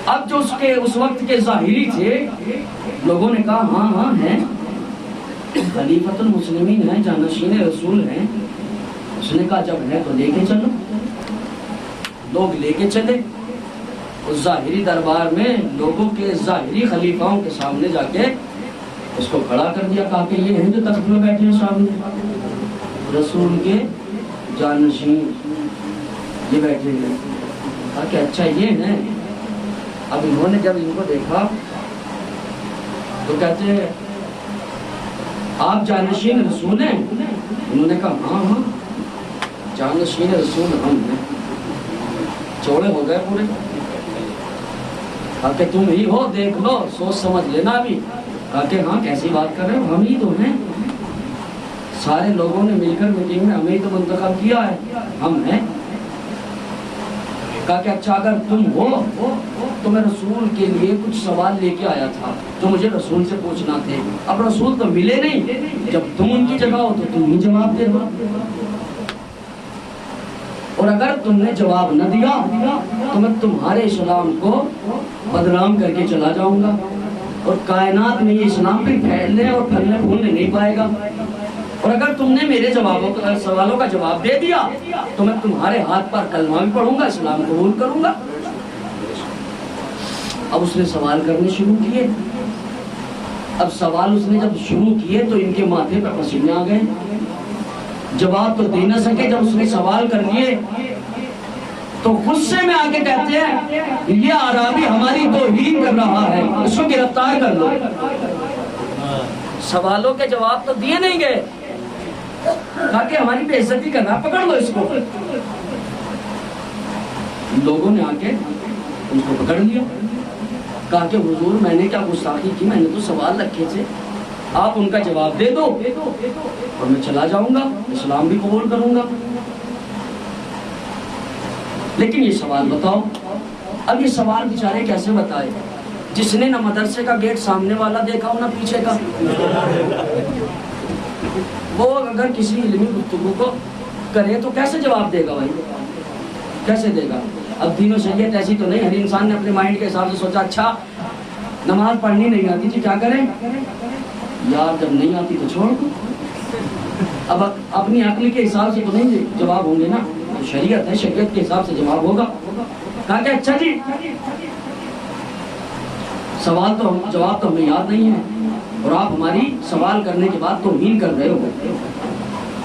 اب جو اس وقت کے ظاہری تھے، لوگوں نے کہا ہاں ہاں ہیں، خلیفۃ المسلمین ہیں، جانشین رسول ہیں۔ اس نے کہا جب ہے تو لے کے چلو۔ لوگ لے کے چلے اس ظاہری دربار میں، لوگوں کے ظاہری خلیفاؤں کے سامنے جا کے اس کو کھڑا کر دیا، کہا کہ یہ ہیں جو تخت میں بیٹھے ہیں سامنے، رسول کے جانشین یہ بیٹھے ہیں۔ کہا کہ اچھا یہ ہیں۔ اب انہوں نے جب ان کو دیکھا تو کہتے ہیں آپ جانشین رسول ہیں؟ انہوں نے کہا ہاں ہاں جانشین رسول ہم ہیں۔ چوڑے ہو گئے پورے، کہا کہ تم ہی ہو، دیکھ لو، سوچ سمجھ لینا ابھی۔ کہا کہ ہاں کیسی بات کر رہے ہو، ہم ہی تو ہیں، سارے لوگوں نے مل کر میٹنگ میں ہمیں ہی تو منتخب کیا ہے، ہم ہیں۔ کہا کہ اچھا اگر تم ہو تو میں رسول کے لیے کچھ سوال لے کے آیا تھا جو مجھے رسول سے پوچھنا تھے، اب رسول تو ملے نہیں، جب تم ان کی جگہ ہو تو تم ہی جواب دے دو، اور اگر تم نے جواب نہ دیا تو میں تمہارے اسلام کو بدنام کر کے چلا جاؤں گا، اور کائنات میں یہ اسلام پہ پھیلنے اور پھلنے پھولنے نہیں پائے گا، اور اگر تم نے میرے سوالوں کا جواب دے دیا تو میں تمہارے ہاتھ پر کلمہ بھی پڑھوں گا، اسلام قبول کروں گا۔ اب اس نے سوال کرنے شروع کیے۔ اب سوال اس نے جب شروع کیے تو ان کے ماتھے پہ پسینے آ گئے، جواب تو دے نہ سکے۔ جب اس نے سوال کر لیے تو غصے میں آ کے کہتے ہیں یہ اعرابی ہماری توہین کر رہا ہے، اس کو گرفتار کر لو۔ سوالوں کے جواب تو دیے نہیں گئے، کہا کہ ہماری بے عزتی کر رہا، پکڑ لو اس کو۔ لوگوں نے آ کے ان کو پکڑ لیا، کہا کہ حضور میں نے کیا گستاخی کی، میں نے تو سوال رکھے تھے، آپ ان کا جواب دے دو اور میں چلا جاؤں گا، اسلام بھی قبول کروں گا۔ لیکن یہ سوال بتاؤ، اب یہ سوال بیچارے کیسے بتائے، جس نے نہ مدرسے کا گیٹ سامنے والا دیکھا ہو نہ پیچھے کا، وہ اگر کسی علمی گفتگو کو کرے تو کیسے جواب دے گا بھائی، کیسے دے گا؟ اب دین و شریعت ایسی تو نہیں، ہر انسان نے اپنے مائنڈ کے حساب سے سوچا اچھا نماز پڑھنی نہیں آتی تھی، کیا کریں یار، جب نہیں آتی تو چھوڑ دو۔ اب اپنی عقل کے حساب سے تو نہیں جواب ہوں گے نا، تو شریعت ہے، شریعت کے حساب سے جواب ہوگا۔ کہا کہ اچھا جی جواب تو ہمیں یاد نہیں ہے، اور آپ ہماری سوال کرنے کے بعد توہین کر رہے ہو،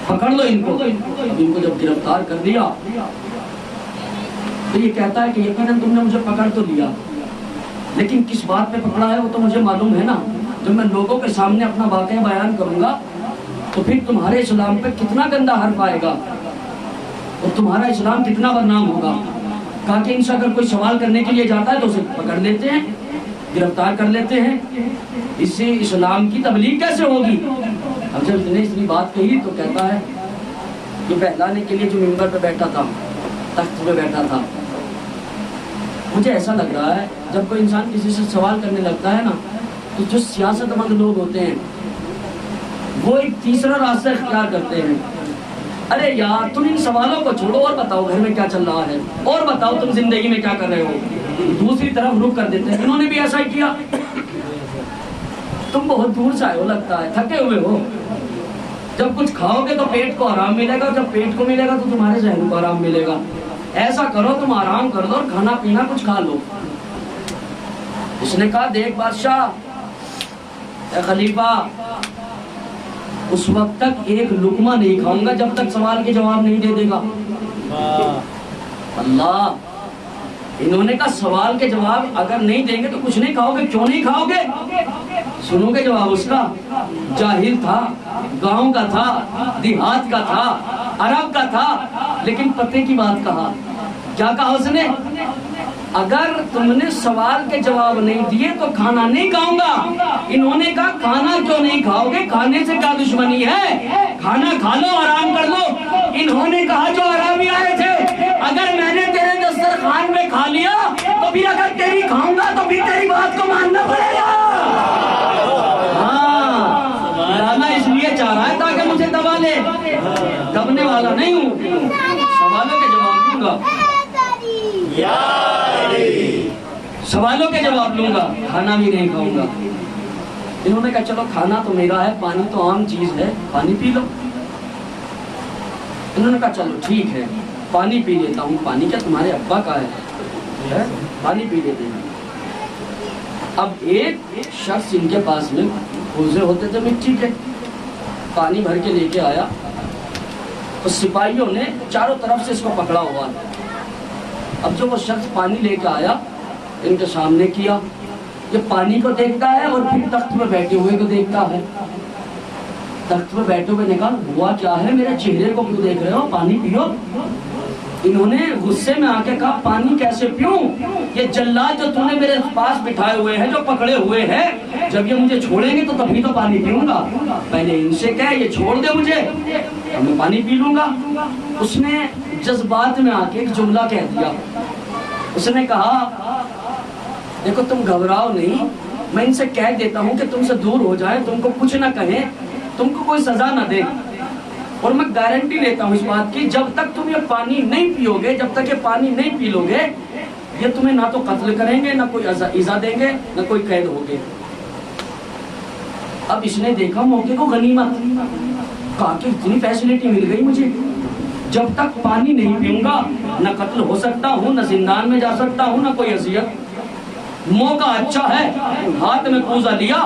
پکڑ لو ان کو۔ اب ان کو جب گرفتار کر دیا تو یہ کہتا ہے کہ یقیناً تم نے مجھے پکڑ تو لیا، لیکن کس بات پہ پکڑا ہے وہ تو مجھے معلوم ہے نا، جب میں لوگوں کے سامنے اپنا واقعہ بیان کروں گا تو پھر تمہارے اسلام پہ کتنا گندا حرف آئے گا اور تمہارا اسلام کتنا بدنام ہوگا۔ کہا کہ ان سے اگر کوئی سوال کرنے کے لیے جاتا ہے تو اسے پکڑ لیتے ہیں، گرفتار کر لیتے ہیں، اس سے اسلام کی تبلیغ کیسے ہوگی۔ اب جب اس نے اتنی بات کہی تو کہتا ہے کہ بہلانے کے لیے جو منبر پہ بیٹھا تھا، تخت پہ بیٹھا تھا، مجھے ایسا لگ رہا ہے جب کوئی انسان کسی سے سوال کرنے لگتا ہے نا تو جو سیاست مند لوگ ہوتے ہیں وہ ایک تیسرا راستہ اختیار کرتے ہیں، ارے یار تم ان سوالوں کو چھوڑو اور بتاؤ گھر میں کیا چل رہا ہے، اور بتاؤ تم زندگی میں کیا کر رہے ہو، دوسری طرف رخ کر دیتے ہیں۔ انہوں نے بھی ایسا ہی کیا، تم بہت دور سے آئے ہو، لگتا ہے تھکے ہوئے ہو، جب کچھ کھاؤ گے تو پیٹ کو آرام ملے گا، جب پیٹ کو ملے گا تو تمہارے ذہن کو آرام ملے گا، ایسا کرو تم آرام کر دو اور کھانا پینا کچھ کھا لو۔ اس نے کہا دیکھ بادشاہ، اے خلیفہ، اس وقت تک ایک لقمہ نہیں کھاؤں گا جب تک سوال کے جواب نہیں دے دے گا۔ اللہ، انہوں نے کہا سوال کے جواب اگر نہیں دیں گے تو کچھ نہیں کھاؤ گے، کیوں نہیں کھاؤ گے؟ سنو گے جواب اس کا، جاہل تھا، گاؤں کا تھا، دیہات کا تھا، عرب کا تھا، لیکن پتے کی بات کہا۔ کیا کہا اس نے؟ اگر تم نے سوال کے جواب نہیں دیے تو کھانا نہیں کھاؤں گا۔ انہوں نے کہا کھانا کیوں نہیں کھاؤ گے، کھانے سے کیا دشمنی ہے، کھانا کھا لو، آرام کر لو، انہوں نے کہا جو عربی آئے تھے اگر میں نے تیرے دسترخوان میں کھا لیا تو پھر اگر تیری کھاؤں گا تو پھر تیری بات کو ماننا پڑے گا. ہاں لانا اس لیے چاہ رہا ہے تاکہ مجھے دبا لے. دبنے والا نہیں ہوں. سوالوں کے جواب دوں گا. سوالوں کے جواب لوں گا. کھانا بھی نہیں کھاؤں گا. انہوں نے کہا چلو کھانا تو میرا ہے, پانی تو عام چیز ہے, پانی پی لو. انہوں نے کہا چلو ٹھیک ہے پانی پی لیتا ہوں. پانی کیا تمہارے ابا کا ہے؟ پانی پی لیتے ہیں. اب ایک شخص ان کے پاس میں کوزے ہوتے تھے مٹی کے, پانی بھر کے لے کے آیا. اور سپاہیوں نے چاروں طرف سے اس کو پکڑا ہوا. اب جو وہ شخص پانی لے کے آیا ان کے سامنے کیا, یہ پانی کو دیکھتا ہے اور پھر تخت پہ بیٹھے ہوئے کو دیکھتا ہے. تخت پہ بیٹھے ہوئے نے کہا ہوا کیا ہے, میرے چہرے کو کیوں دیکھ رہے ہو, پانی پیو. انہوں نے غصے میں آ کے کہا پانی کیسے پیوں, یہ جلاد جو تم نے میرے پاس بٹھائے ہوئے ہیں, جو پکڑے ہوئے ہیں, جب یہ مجھے چھوڑیں گے تو تبھی تو پانی پیوں گا. پہلے ان سے کہے یہ چھوڑ دے مجھے, میں پانی پی لوں گا. اس نے جذبات میں آ کے ایک جملہ کہہ دیا. اس نے کہا دیکھو تم گھبراؤ نہیں, میں ان سے کہہ دیتا ہوں کہ تم سے دور ہو جائیں, تم کو کچھ نہ کہیں, تم کو کوئی سزا نہ دے. اور میں گارنٹی لیتا ہوں اس بات کی, جب تک تم یہ پانی نہیں پیو گے, جب تک یہ پانی نہیں پی لو گے, یہ تمہیں نہ تو قتل کریں گے, نہ کوئی ایذا دیں گے, نہ کوئی قید ہوگے. اب اس نے دیکھا موقع کو غنیمت, کہا کہ اتنی فیسلٹی مل گئی مجھے, جب تک پانی نہیں پیوں گا نہ قتل ہو سکتا ہوں, نہ زندان میں جا سکتا ہوں, نہ کوئی اذیت. موقع اچھا ہے, ہاتھ میں کوزہ لیا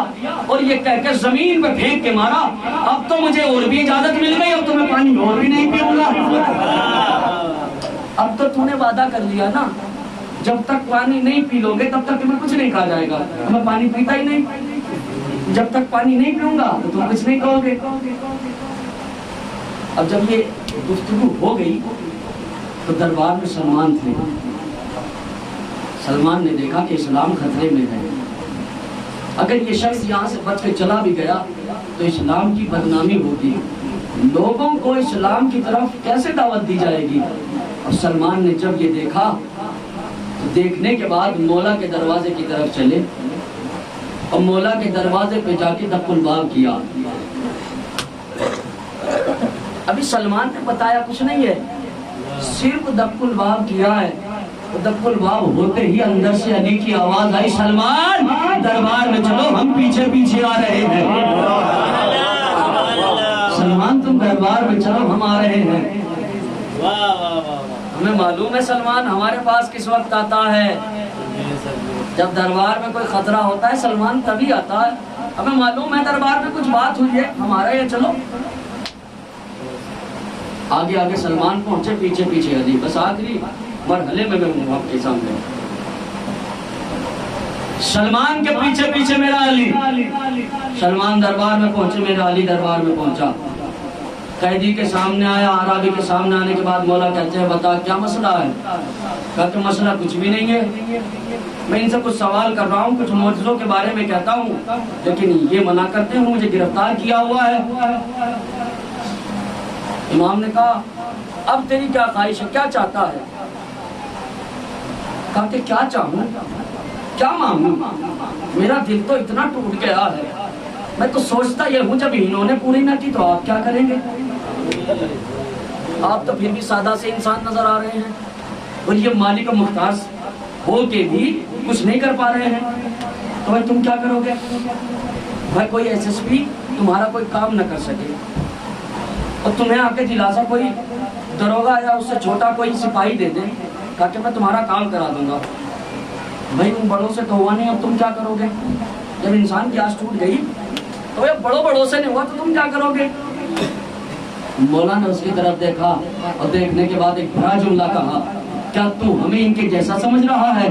اور یہ کہہ کے زمین پہ پھینک کے مارا. اب تو مجھے اور بھی اجازت مل گئی, اب تو میں پانی اور بھی نہیں پیوں گا. اب تو نے وعدہ کر لیا نا, جب تک پانی نہیں پی لو گے تب تک تمہیں کچھ نہیں کہا جائے گا. میں پانی پیتا ہی نہیں, جب تک پانی نہیں پیوں گا تو تم کچھ نہیں کہو گے. اب جب یہ گفتگو ہو گئی تو دربار میں سلمان تھے. سلمان نے دیکھا کہ اسلام خطرے میں ہے, اگر یہ شخص یہاں سے بچ کے چلا بھی گیا تو اسلام کی بدنامی ہوگی, لوگوں کو اسلام کی طرف کیسے دعوت دی جائے گی. اور سلمان نے جب یہ دیکھا تو دیکھنے کے بعد مولا کے دروازے کی طرف چلے اور مولا کے دروازے پہ جا کے دق الباب کیا. ابھی سلمان نے بتایا کچھ نہیں ہے, صرف دق الباب کیا ہے. دق الباب ہوتے ہی اندر سے علی کی آواز آئی, سلمان دربار میں چلو, ہم پیچھے پیچھے آ رہے ہیں. سلمان تم دربار میں چلو, ہم آ رہے ہیں. ہمیں معلوم ہے سلمان ہمارے پاس کس وقت آتا ہے, جب دربار میں کوئی خطرہ ہوتا ہے سلمان تبھی آتا ہے. ہمیں معلوم ہے دربار میں کچھ بات ہوئی ہے, ہم آ رہے ہیں, چلو. آگے آگے سلمان پہنچے, پیچھے پیچھے علی. بس آخری مرحلے میں ہوں آپ کے سامنے. سلمان کے پیچھے پیچھے میرا علی. سلمان دربار میں پہنچے, میرا علی دربار میں پہنچا. قیدی کے سامنے آیا. عربی کے سامنے آنے کے بعد مولا کہتے ہیں بتا کیا مسئلہ ہے. کہا کہ مسئلہ کچھ بھی نہیں ہے, میں ان سے کچھ سوال کر رہا ہوں, کچھ معجزوں کے بارے میں کہتا ہوں, لیکن یہ منع کرتے ہیں, مجھے گرفتار کیا ہوا ہے. امام نے کہا اب تیری کیا خواہش ہے, کیا چاہتا ہے. کہا کہ کیا چاہوں, کیا مانگوں, میرا دل تو اتنا ٹوٹ گیا ہے, میں تو سوچتا یہ ہوں جب انہوں نے پوری نہ کی تو آپ کیا کریں گے. آپ تو پھر بھی سادہ سے انسان نظر آ رہے ہیں, اور یہ مالک محتاج ہو کے بھی کچھ نہیں کر پا رہے ہیں, تو بھائی تم کیا کرو گے. بھائی کوئی ایس ایس پی تمہارا کوئی کام نہ کر سکے, اور تمہیں آ کے دلاسا کوئی دروگا یا اس سے چھوٹا کوئی سپاہی دے دے, کہا کہ میں تمہارا کام کرا دوں گا. بھائی ان بڑوں سے تو ہوا نہیں, اب تم کیا کرو گے. جب انسان کی آس ٹوٹ گئی تو یہ بڑوں سے نہیں ہوا تو تم کیا کرو گے. مولا نے اس کی طرف دیکھا اور دیکھنے کے بعد ایک بڑا جملہ کہا, کیا تو ہمیں ان کے جیسا سمجھ رہا ہے,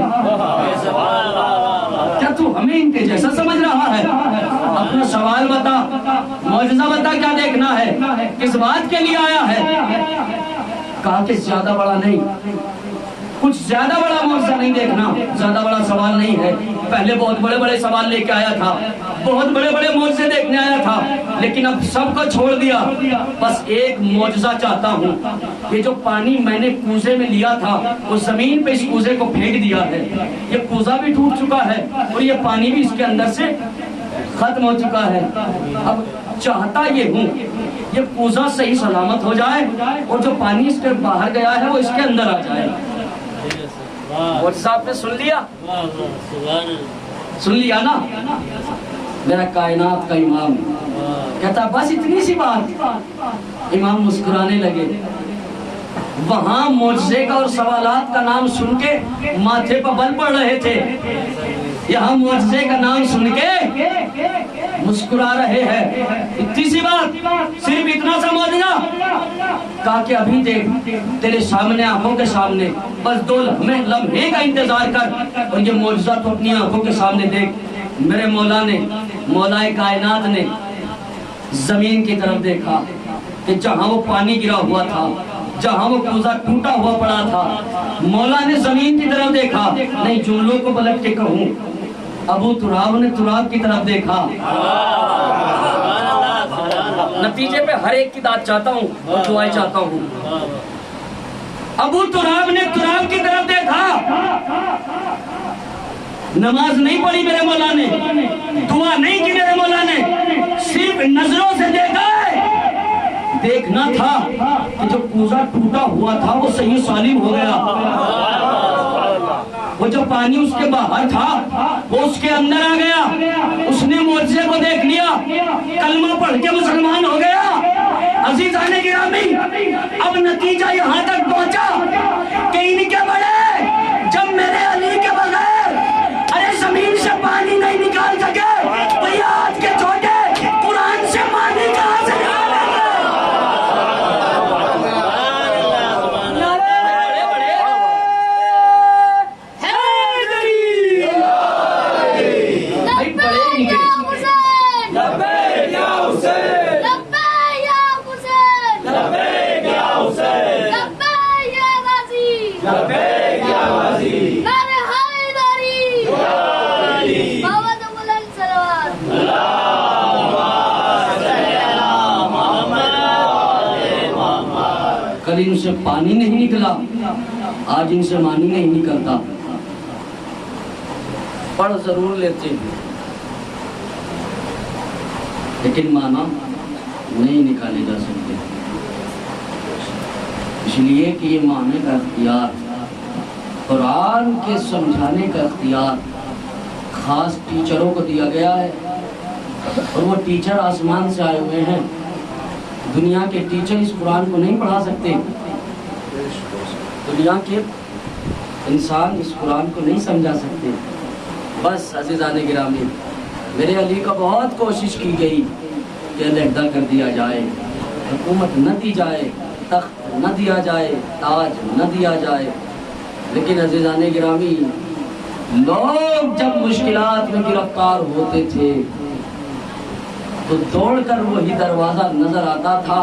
کیا تو ہمیں ان کے جیسا سمجھ رہا ہے. اپنا سوال بتا, معجزہ بتا, کیا دیکھنا ہے, کس بات کے لیے آیا ہے. کہا کہ زیادہ بڑا نہیں, کچھ زیادہ بڑا معجزہ نہیں دیکھنا، زیادہ بڑا سوال نہیں ہے. پہلے بہت بڑے بڑے سوال لے کے آیا تھا، بہت بڑے بڑے معجزے دیکھنے آیا تھا، لیکن اب سب کو چھوڑ دیا. بس ایک معجزہ چاہتا ہوں. یہ جو پانی میں نے کوزے میں لیا تھا وہ زمین پہ اس کوزے کو پھینک دیا ہے. یہ کوزہ بھی ٹوٹ چکا ہے اور یہ پانی بھی اس کے اندر سے ختم ہو چکا ہے. اب چاہتا یہ ہوں یہ کوزہ صحیح سلامت ہو جائے اور جو پانی اس کے باہر گیا ہے وہ اس کے اندر آ جائے. معجزہ آپ نے سن لیا؟ سن لیا نا؟ میرا کائنات کا امام کہتا بس اتنی سی بات. امام مسکرانے لگے. وہاں معجزے کا اور سوالات کا نام سن کے ماتھے پر بل پڑ رہے تھے، یہاں معجزے کا نام سن کے مسکرا رہے ہیں. اتنی سی بات، صرف اتنا سا معجزہ. کہا کہ ابھی دیکھ تیرے سامنے، آنکھوں کے سامنے، بس 2 لمحے کا انتظار کر اور یہ معجزہ تو اپنی آنکھوں کے سامنے دیکھ. میرے مولا نے، مولائے کائنات نے زمین کی طرف دیکھا کہ جہاں وہ پانی گرا ہوا تھا، جہاں وہ کوزہ ٹوٹا ہوا پڑا تھا، مولا نے زمین کی طرف دیکھا. نہیں جملوں کو پلٹ کے کہوں، ابو تراب نے تراب کی طرف دیکھا. نتیجے پہ ہر ایک کی داد چاہتا ہوں اور دعائیں چاہتا ہوں. ابو تراب نے تراب کی طرف دیکھا. نماز نہیں پڑھی میرے مولا نے، دعا نہیں کی میرے مولا نے، صرف نظروں سے دیکھا. دیکھنا تھا کہ جو کوزہ ٹوٹا ہوا تھا وہ صحیح سالم ہو گیا، وہ جو پانی اس کے باہر تھا وہ اس کے اندر آ گیا. اس نے معجزے کو دیکھ لیا، کلمہ پڑھ کے مسلمان ہو گیا. عزیزان گرامی، اب نتیجہ یہاں تک پہنچا کہ ان کے بڑے جب میرے علی کے بغیر ارے زمین سے پانی نہیں نکال سکے تو یہ آج کے چھوٹے قرآن سے پانی کہاں سے نکالیں گے؟ کل ان سے پانی نہیں نکلا، آج ان سے مانی نہیں نکلتا. پڑھ ضرور لیتے ہیں لیکن مانا نہیں نکالے جا سکتے، اس لیے کہ یہ معنی کا اختیار، قرآن کے سمجھانے کا اختیار خاص ٹیچروں کو دیا گیا ہے. اور وہ ٹیچر آسمان سے آئے ہوئے ہیں. دنیا کے ٹیچر اس قرآن کو نہیں پڑھا سکتے، دنیا کے انسان اس قرآن کو نہیں سمجھا سکتے. بس عزیزان گرامی، میرے علی کا بہت کوشش کی گئی کہ علیحدہ کر دیا جائے، حکومت نہ دی جائے، تخت نہ دیا جائے، تاج نہ دیا جائے. لیکن عزیزان گرامی، لوگ جب مشکلات میں گرفتار ہوتے تھے تو دوڑ کر وہی دروازہ نظر آتا تھا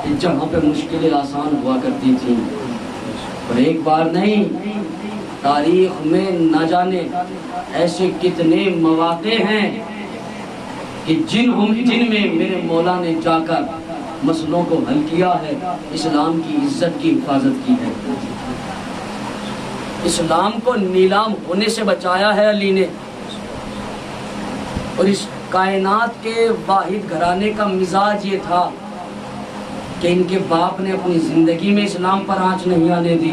کہ جہاں پہ مشکلیں آسان ہوا کرتی تھیں. اور ایک بار نہیں، تاریخ میں نہ جانے ایسے کتنے مواقع ہیں کہ جن میں میرے مولا نے جا کر مسئلوں کو حل کیا ہے، اسلام کی عزت کی حفاظت کی ہے، اسلام کو نیلام ہونے سے بچایا ہے علی نے. اور اس کائنات کے واحد گھرانے کا مزاج یہ تھا کہ ان کے باپ نے اپنی زندگی میں اسلام پر آنچ نہیں آنے دی.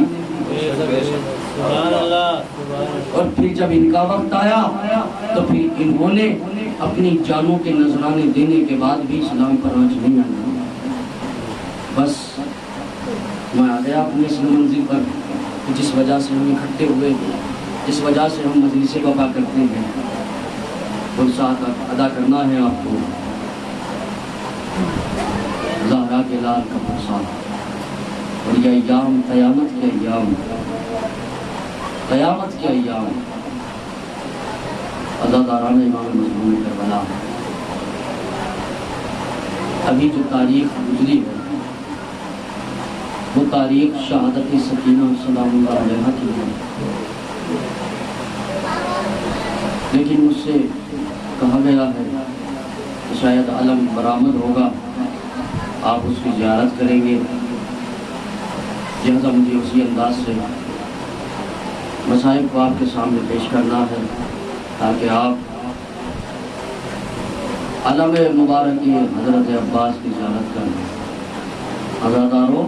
اور پھر جب ان کا وقت آیا تو پھر انہوں نے اپنی جانوں کے نذرانے دینے کے بعد بھی اسلام پر آنچ نہیں آنے دی. بس میں آ گیا اپنے اس منزل پر جس وجہ سے ہم اکٹھے ہوئے، جس وجہ سے ہم مجلس وفا کرتے ہیں. اور ساتھ ادا کرنا ہے آپ کو زہرا کے لال کا پرساد. اور یہ ایام قیامت کے ایام، قیامت کے ایام، عزاداران امام مظلوم کربلا. ابھی جو تاریخ گزری ہے وہ تاریخ شہادت سکینہ سلام اللہ علیہ کی ہے، لیکن مجھ سے کہا گیا ہے کہ شاید علم برآمد ہوگا، آپ اس کی زیارت کریں گے، لہذا مجھے اسی انداز سے مصائب کو آپ کے سامنے پیش کرنا ہے تاکہ آپ علم مبارک کی حضرت عباس کی زیارت کریں۔ عزادارو،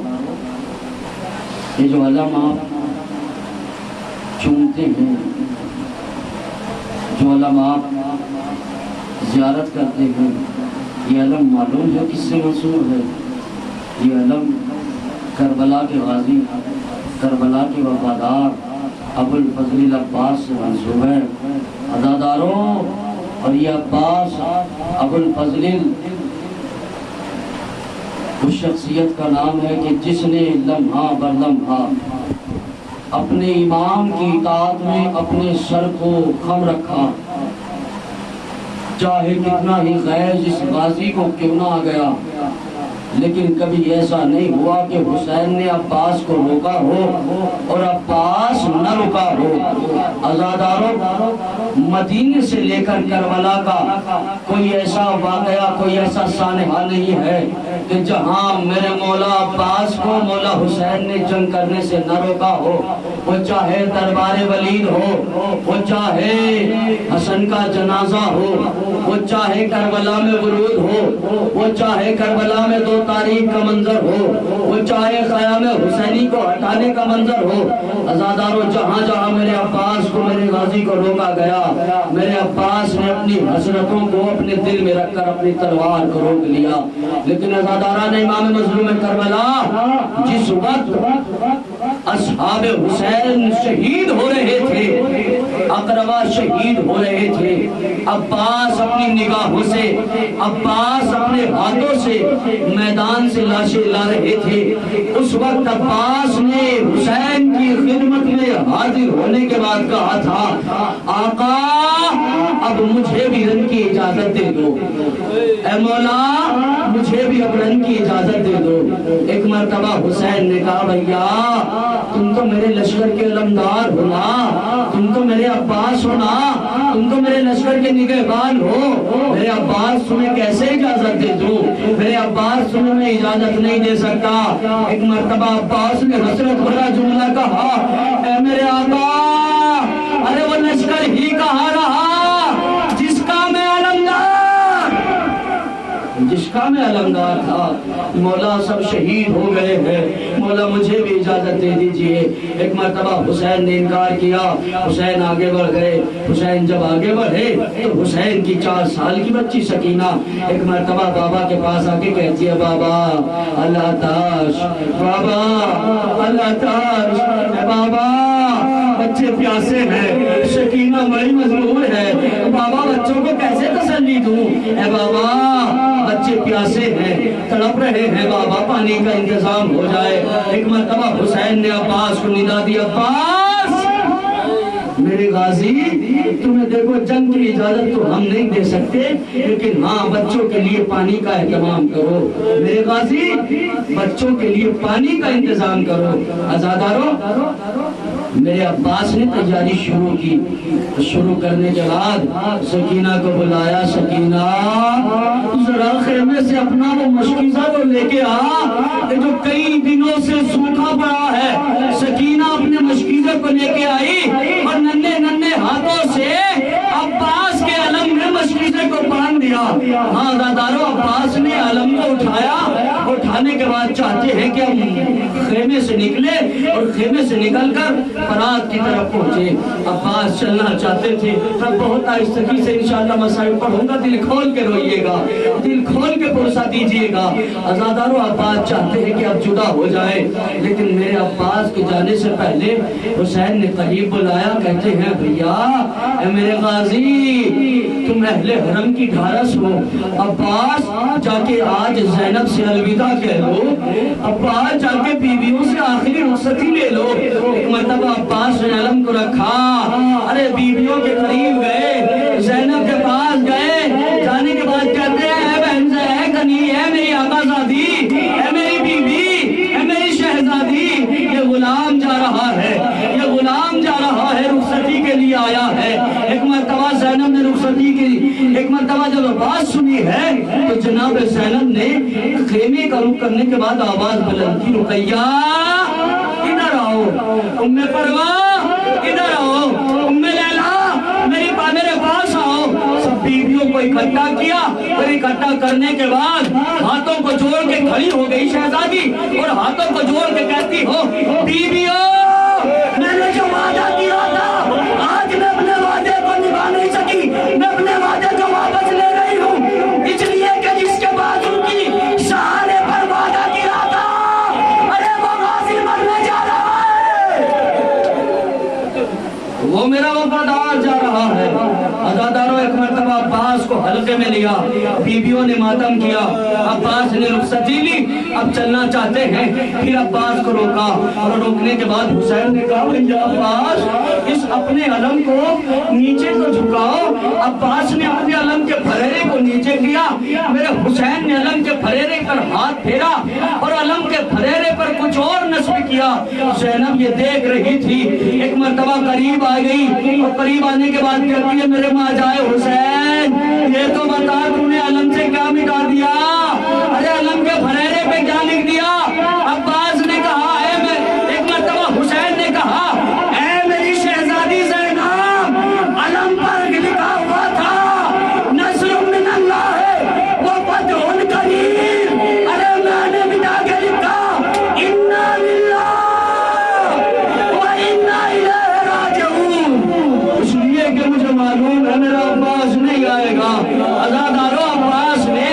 یہ جو علم آپ چومتے ہیں، جو علم آپ زیارت کرتے ہیں، یہ علم معلوم ہے کس سے منسوب ہے؟ یہ علم کربلا کے غازی، کربلا کے وفادار ابو الفضل العباس سے منسوب ہے۔ عزادارو، اور یہ عباس ابو الفضل اس شخصیت کا نام ہے کہ جس نے لمحہ بر لمحہ اپنے امام کی اطاعت میں اپنے سر کو خم رکھا، چاہے کتنا ہی غیظ اس غازی کو کیوں نہ آ گیا، لیکن کبھی ایسا نہیں ہوا کہ حسین نے عباس کو روکا ہو اور عباس نہ رکا ہو۔ عزادارو، مدینے سے لے کر کربلا کا کوئی ایسا واقعہ، کوئی ایسا سانحہ نہیں ہے کہ جہاں میرے مولا عباس کو مولا حسین نے جنگ کرنے سے نہ روکا ہو، وہ چاہے دربار ولید ہو، وہ چاہے حسن کا جنازہ ہو، وہ چاہے کربلا میں ورود ہو، وہ چاہے کربلا میں 2 تاریخ کا منظر ہو، وہ چاہے خیام حسینی کو ہٹانے کا منظر ہو۔ عزادارو، جہاں جہاں میرے عباس کو، میرے غازی کو روکا گیا، میرے عباس نے اپنی حسرتوں کو اپنے دل میں رکھ کر اپنی تلوار کو روک لیا۔ لیکن عزاداران امام مظلوم کربلا، جس وقت اصحاب حسین شہید ہو رہے تھے، اقربا شہید ہو رہے تھے، عباس اپنی نگاہوں سے، عباس اپنے ہاتھوں سے میدان سے لاشیں لا رہے تھے، اس وقت عباس نے حسین کی خدمت میں حاضر ہونے کے بعد کہا تھا، آقا اب مجھے بھی رن کی اجازت دے دو، اے مولا مجھے بھی اب رن کی اجازت دے دو۔ ایک مرتبہ حسین نے کہا، بھیا تم تو میرے لشکر کے علمدار ہو نا، تم تو میرے عباس ہو نا، تم تو میرے لشکر کے نگہبان ہو، میرے عباس تمہیں کیسے اجازت دے دوں؟ میرے عباس تمہیں اجازت نہیں دے سکتا۔ ایک مرتبہ عباس نے حسرت بھرا جملہ کہا، اے میرے آقا، ارے وہ لشکر ہی کہاں رہا جس کا میں علمدار، جس کا میں علمدار تھا، مولا سب شہید ہو گئے ہیں، مولا مجھے بھی اجازت دے دیجئے۔ ایک مرتبہ حسین نے انکار کیا، حسین آگے بڑھ گئے، حسین جب آگے بڑھے تو حسین کی 4 سال کی بچی سکینہ ایک مرتبہ بابا کے پاس آ کے کہتی ہے، بابا اللہ تاش، بابا اللہ تاش، اے بابا بچے پیاسے ہیں، سکینہ بڑی مظلوم ہے، بابا بچوں کو کیسے تسلی دوں؟ اے بابا بچے پیاسے ہیں، تڑپ رہے ہیں، بابا پانی کا انتظام ہو جائے۔ ایک مرتبہ حسین نے عباس کو ندا دیا، عباس میرے غازی، تمہیں دیکھو جنگ کی اجازت تو ہم نہیں دے سکتے، لیکن ہاں بچوں کے لیے پانی کا اہتمام کرو، میرے غازی بچوں کے لیے پانی کا انتظام کرو۔ عزادارو، میرے عباس نے تیاری شروع کی، شروع کرنے کے بعد سکینہ کو بلایا، سکینہ ذرا خیمے سے اپنا وہ مشکیزہ کو لے کے آ جو کئی دنوں سے سوکھا پڑا ہے۔ سکینہ اپنے مشکیزے کو لے کے آئی اور ننھے ننھے ہاتھوں سے عباس کے علم میں مشکیزے کو باندھ دیا۔ ہاں عزادارو، عباس نے علم کو اٹھایا، اٹھانے کے بعد چاہتے ہیں کہ ہم خیمے سے نکلے اور خیمے سے نکل کر فرات کی طرف پہنچے۔ عباس چلنا چاہتے تھے، میں بہت آہستگی سے انشاءاللہ مسائل پڑھوں گا، دل کھول کے روئیے گا، دل کھول کے پرسہ دیجئے گا۔ عزادارو، عباس چاہتے ہیں کہ اب جدا ہو جائے، لیکن میرے عباس کے جانے سے پہلے حسین نے قریب بلایا، کہتے ہیں بھیا اے میرے غازی، تم اہل حرم کی ڈھارس ہو، عباس جا کے آج زینب سے الوداع کہہ لو، عباس جا کے بیویوں سے آخری رخصتی لے لو۔ ایک مرتبہ عباس نے علم کو رکھا، ارے بیویوں کے قریب گئے، زینب کے پاس گئے، جانے کے بعد کہتے ہیں اے بہن سے، اے کنی، اے میری آقا زادی، اے میری بیوی، اے میری شہزادی، رخصتی کی ایک مرتبہ جب آواز سنی ہے تو جناب زینب نے خیمے کا رخ کرنے کے بعد آواز بلند کی، رقیہ ادھر آؤ، ام پروہ ادھر آؤ، ام لیلا میرے پاس آؤ۔ سب بیویوں کو اکٹھا کیا، پھر اکٹھا کرنے کے بعد ہاتھوں کو جوڑ کے کھڑی ہو گئی شہزادی اور ہاتھوں کو جوڑ کے کہتی ہو، بیویوں میں نے جو وعدہ کیا تھا آج میں اپنے وعدے کو نبھا نہیں سکی، میں اپنے وعدے کو واپس لے رہی ہوں، اس لیے کہ جس کے بعد ان کی سہارے پر وعدہ کیا تھا ارے وہ غازی مرنے جا رہا ہے، وہ میرا وفادار جا رہا ہے۔ عزاداروں ایک مرتبہ عباس کو حلقے میں لیا، بیویوں نے ماتم کیا، عباس نے رخصتی لی، اب چلنا چاہتے ہیں، پھر عباس کو روکا اور روکنے کے بعد حسین نے کہا بھیا عباس اس اپنے علم کو نیچے تو جھکاؤ۔ عباس نے اپنے علم کے پھریرے کو نیچے کیا، میرے حسین نے علم کے پھریرے پر ہاتھ پھیرا اور علم کے پھریرے پر کچھ اور نصب کیا۔ زینب یہ دیکھ رہی تھی، ایک مرتبہ قریب آ گئی اور قریب آنے کے بعد کہتی ہے میرے ماں جائے حسین یہ تو بتا تو نے علم سے کیا مٹا دیا، ارے علم کے پھریرے پہ کیا لکھ دیا؟ عباس نے کہا ایک مرتبہ حسین نے کہا اے میری شہزادی زینب علم پر لکھا ہوا تھا نصر من اللہ ہے وہ فتح قریب، ارے میں نے مٹا کے لکھا انا للہ و انا الیہ راجعون، اس لیے کہ مجھے معلوم ہے میرا عباس نہیں آئے گا۔ عزاداروں عباس نے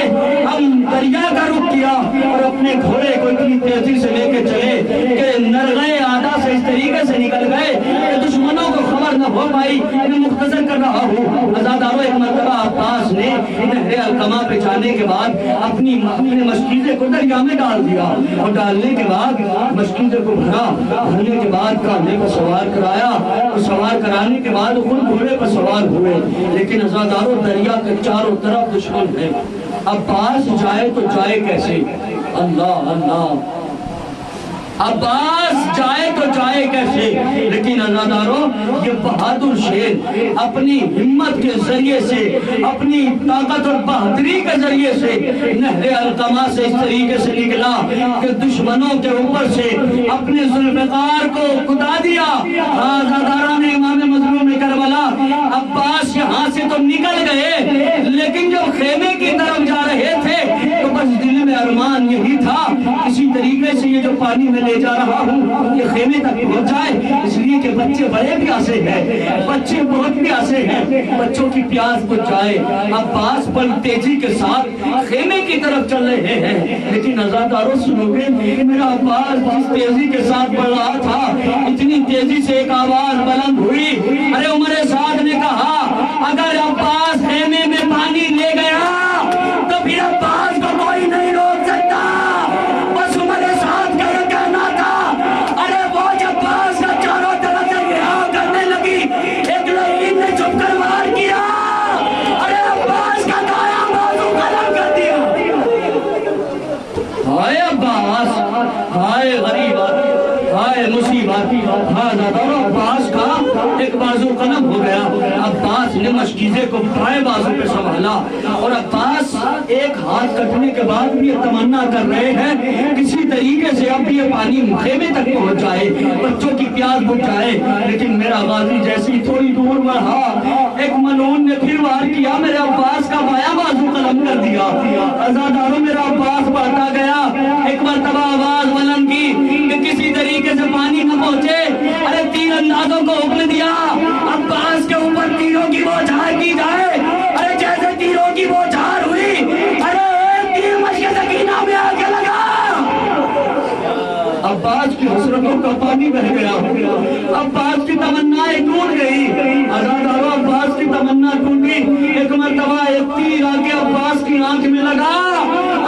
ہم دریا کا رخ کیا اور اپنے گھوڑے کو اتنی تیزی سے لے کے چلے کہ نرغے آدھا سے اس طریقے سے نکل گئے کہ دشمنوں کو خبر نہ ہو پائی۔ میں مختصر کر رہا ہوں، عزاداروں ایک مرتبہ عباس نے نہر القما پہ جانے کے بعد اپنے مشکیزے کو دریا میں ڈال دیا اور ڈالنے کے بعد مشکیزے کو بھرا، بھرنے کے بعد کاندھے پر سوار کرایا اور سوار کرانے کے بعد خود گھوڑے پر سوار ہوئے، لیکن عزاداروں دریا کے چاروں طرف دشمن ہے، عباس جائے تو جائے کیسے؟ اللہ اللہ، عباس جائے تو جائے کیسے؟ لیکن عزاداروں یہ بہادر شیر اپنی ہمت کے ذریعے سے، اپنی طاقت اور بہادری کے ذریعے سے نہر القما سے اس طریقے سے نکلا کہ دشمنوں کے اوپر سے اپنے ذوالفقار کو کتا دیا۔ عزاداروں نے امام مظلوم کربلا عباس یہاں سے تو نکل گئے، لیکن جب خیمے کی طرف جا رہے تھے تو بس دل میں ارمان یہی تھا کسی طریقے سے یہ جو پانی میں لے جا رہا ہوں یہ خیمے تک پہنچ جائے، اس لیے کہ بچے بڑے پیاسے ہیں، بچے بہت پیاسے ہیں، بچوں کی پیاس بجھ جائے۔ عباس بڑی تیزی کے ساتھ خیمے کی طرف چل رہے ہیں، لیکن عزاداروں سنو گے میرا عباس جس تیزی کے ساتھ بڑھ رہا تھا اتنی تیزی سے ایک آواز بلند ہوئی، ارے عمر سعد نے کہا اگر عباس خیمے میں پانی لے گیا تو پھر عباس کو کوئی نہیں روک سکتا۔ بس عمر سعد کا یہ کہنا تھا، ارے وہ جب عباس کا چاروں طرف سے گھیراؤ کرنے لگی ایک لعین نے چھپ کر وار کیا، ارے عباس کا دایاں بازو قلم کر دیا۔ ہائے عباس، ہائے غریبت، ہائے مصیبت، عباس کا ایک بازو قلم ہو گیا۔ عباس نے مشکیزے کو بائیں بازو پہ سنبھالا اور عباس ایک ہاتھ کٹنے کے بعد بھی یہ تمنا کر رہے ہیں کسی طریقے سے اب یہ پانی خیمے تک پہنچ جائے، بچوں کی پیاس بجھ جائے، لیکن میرا غازی جیسی تھوڑی دور بڑھا ایک ملعون نے پھر وار کیا، میرے عباس کا بایاں بازو قلم کر دیا۔ عزاداروں میرا عباس بڑھتا گیا، ایک مرتبہ آواز بلند کی کہ کسی طریقے سے پانی نہ پہنچے، ارے تیر اندازوں کو حکم دیا عباس کے اوپر تیروں کی بوچھار کی جائے، ارے جیسے تیروں کی بوچھار ہوئی ارے ایک تیر مشک سکینہ میں آ کے لگا، عباس کی حسرتوں کا پانی بہ گیا، عباس کی تمنائیں ٹوٹ گئی۔ عزاداروں عباس کی تمنا ٹوٹی، ایک مرتبہ ایک تیر آ کے عباس کی آنکھ میں لگا،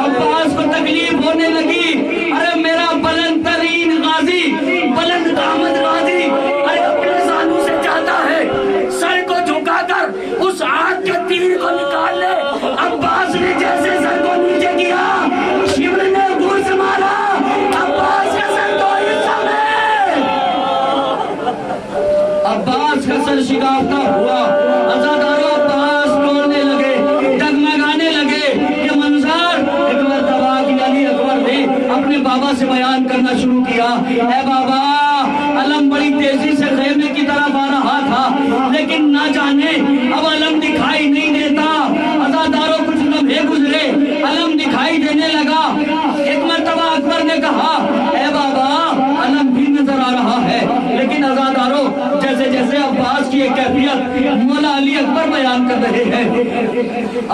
عباس کو تکلیف ہونے لگی، ارے میرا بلند ترین غازی، بلند قامت غازی ارے اپنے زانوں سے چاہتا ہے سر کو جھکا کر اس آنکھ کے تیر کو نکال لے۔ عباس نے جیسے سر کو نیچے کیا شبر نے گھوس مارا عباس کا سر دو حصہ میں، عباس کا سر شکافتہ ہوا۔ عزاداروں عباس تیزی سے خیمے کی طرف آ رہا تھا، لیکن نہ جانے اب علم دکھائی نہیں دیتا۔ عزاداروں کچھ لمحے گزرے، علم دکھائی دینے لگا۔ ایک مرتبہ اکبر نے کہا اے بابا علم بھی نظر آ رہا ہے، لیکن عزاداروں جیسے جیسے عباس کی ایک کیفیت مولا علی اکبر بیان کر رہے ہیں،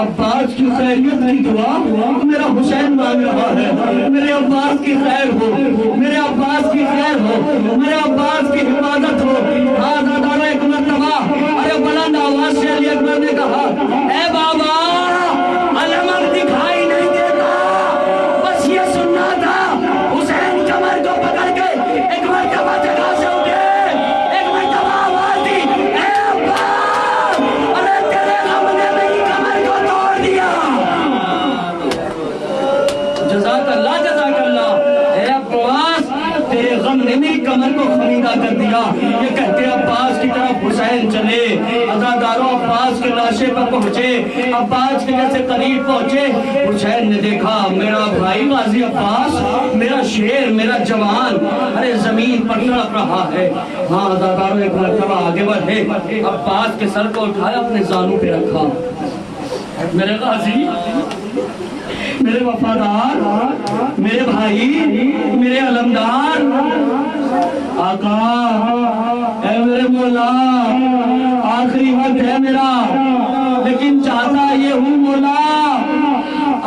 عباس کی خیریت کی دعا میرا حسین مانگ رہا ہے، میرے عباس کی خیر ہو، میرے عباس کی خیر ہو، میرے عباس کی حفاظت ہو۔ عزاداروں ایک مرتبہ ارے بلند آواز سے علی اکبر نے کہا اے بابا علم اب دکھائی نہیں دیتا، بس یہ سننا تھا۔ حسین کمر کو پکڑ کے ایک مرتبہ جگہ سے اٹھے، ایک مرتبہ آواز دی اے عباس، ارے تیرے غم نے میری کمر کو توڑ دیا۔ جزاک اللہ جزاک اللہ، اے عباس تیرے غم نے میری کمر کو خمیدہ کر دیا۔ یہ کہتے عباس کی طرف حسین چلے، عزاداروں عباس کے لاشے پر پہنچے، عباس کے جیسے قریب پہنچے، حسین نے دیکھا میرا بھائی غازی عباس، میرا شیر، میرا جوان ارے زمین پر تڑپ رہا ہے۔ ہاں عزاداروں ایک مرتبہ آگے بڑھے، عباس کے سر کو اٹھایا، اپنے زانوں پہ رکھا۔ میرے غازی، میرے وفادار، میرے بھائی، میرے علمدار، آقا اے میرے مولا، آخری وقت ہے میرا، لیکن چاہتا یہ ہوں مولا،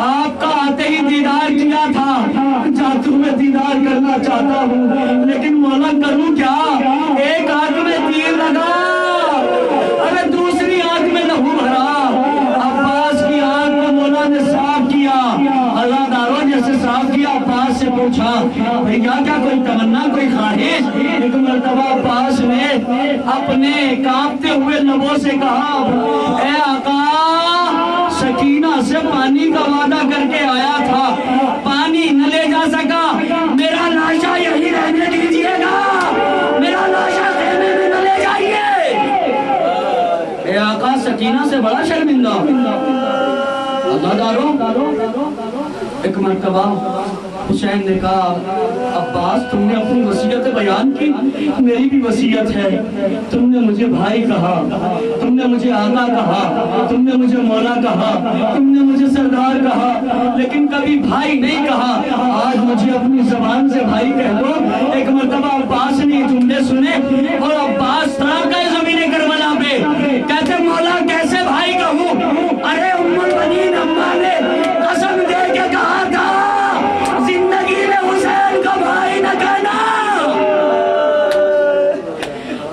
آپ کا آتے ہی دیدار کیا تھا، جاتے ہوئے دیدار کرنا چاہتا ہوں، لیکن مولا کروں کیا؟ ایک آنکھ میں تیر لگا، ارے دوسری آنکھ میں لہو بھرا۔ عباس کی آنکھ کو مولا نے صاف کیا، عزاداروں جیسے صاف کیا، عباس سے پوچھا بھیا کیا کوئی تمنا، کوئی خواہش؟ ایک مرتبہ عباس نے اپنے کانپتے ہوئے لبوں سے کہا اے آقا سکینہ سے پانی کا وعدہ کر کے آیا تھا، پانی نہ لے جا سکا، میرا لاشا یہی رہنے دیجئے گا، میرا لاشا خیمے میں نہ لے جائیے۔ اے آقا سکینہ سے بڑا شرمندہ۔ عزاداروں ایک مرتبہ حسین نے کہا عباس تم نے اپنی وصیت بیان کی، میری بھی وصیت ہے، تم نے مجھے بھائی کہا، تم نے مجھے آقا کہا، تم نے مجھے مولا کہا، تم نے مجھے سردار کہا، لیکن کبھی بھائی نہیں کہا، آج مجھے اپنی زبان سے بھائی کہہ دو۔ ایک مرتبہ عباس نے یہ جملے سنے اور عباس تڑپ گئے زمین کربلا پہ، کہتے مولا کیسے بھائی کہوں؟ ارے ام البنین اماں نے قسم دے کے کہا تھا زندگی میں حسین کا بھائی نہ کہنا۔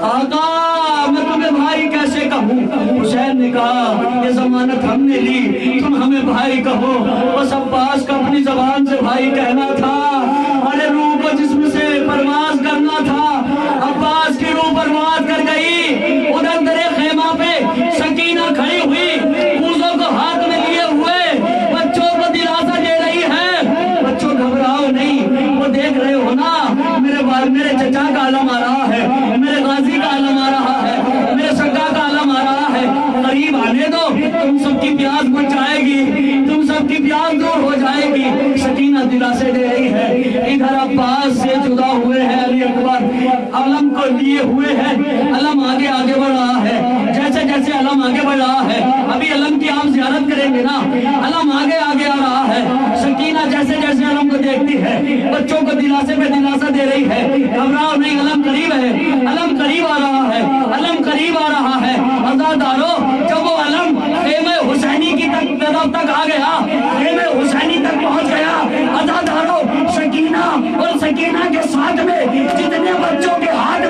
آقا میں تمہیں بھائی کیسے کہوں؟ حسین نے کہا یہ ضمانت ہم نے لی، تم ہمیں بھائی کہو۔ بس عباس کا اپنی زبان سے بھائی کہنا تھا، ارے روح کو جسم سے پرواز کرنا تھا۔ عباس کی روح پرواز کر گئی، ادھر درے خیمہ پہ سکینہ کھڑی ہوئی، کوزوں کو ہاتھ میں لیے ہوئے، بچوں کو دلاسا دے رہی ہے، بچوں گھبراؤ نہیں، وہ دیکھ رہے ہو نا میرے چچا کا علم آ رہا ہے، میرے غازی کا علم آ رہا ہے، میرے سگا کا علم آ رہا ہے، قریب آنے دو، تم سب کی پیاس بچ جائے گی، تم سب کی پیاس دور ہو جائے گی۔ سکینہ دلاسے دے رہی ہے، ادھر عباس سے جدا ہوئے ہیں علی اکبر، علم کو لیے ہوئے ہیں، علم آگے آگے بڑھ رہا ہے، جیسے جیسے علم آگے بڑھ رہا ہے، ابھی علم کی آپ زیارت کریں گے نا، علم آگے آگے آ رہا ہے، سکینہ جیسے جیسے علم کو دیکھتی ہے بچوں کو دلاسے پہ دلاسا دے رہی ہے، گھبراؤ نہیں، علم قریب ہے، علم قریب آ رہا ہے، علم قریب آ رہا ہے۔ عزاداروں جب وہ علم خیمہ حسینی کی طرف تک آ گیا، خیمہ حسینی تک پہنچ گیا، عزاداروں سکینہ اور سکینہ کے ساتھ میں جتنے بچوں کے ہاتھ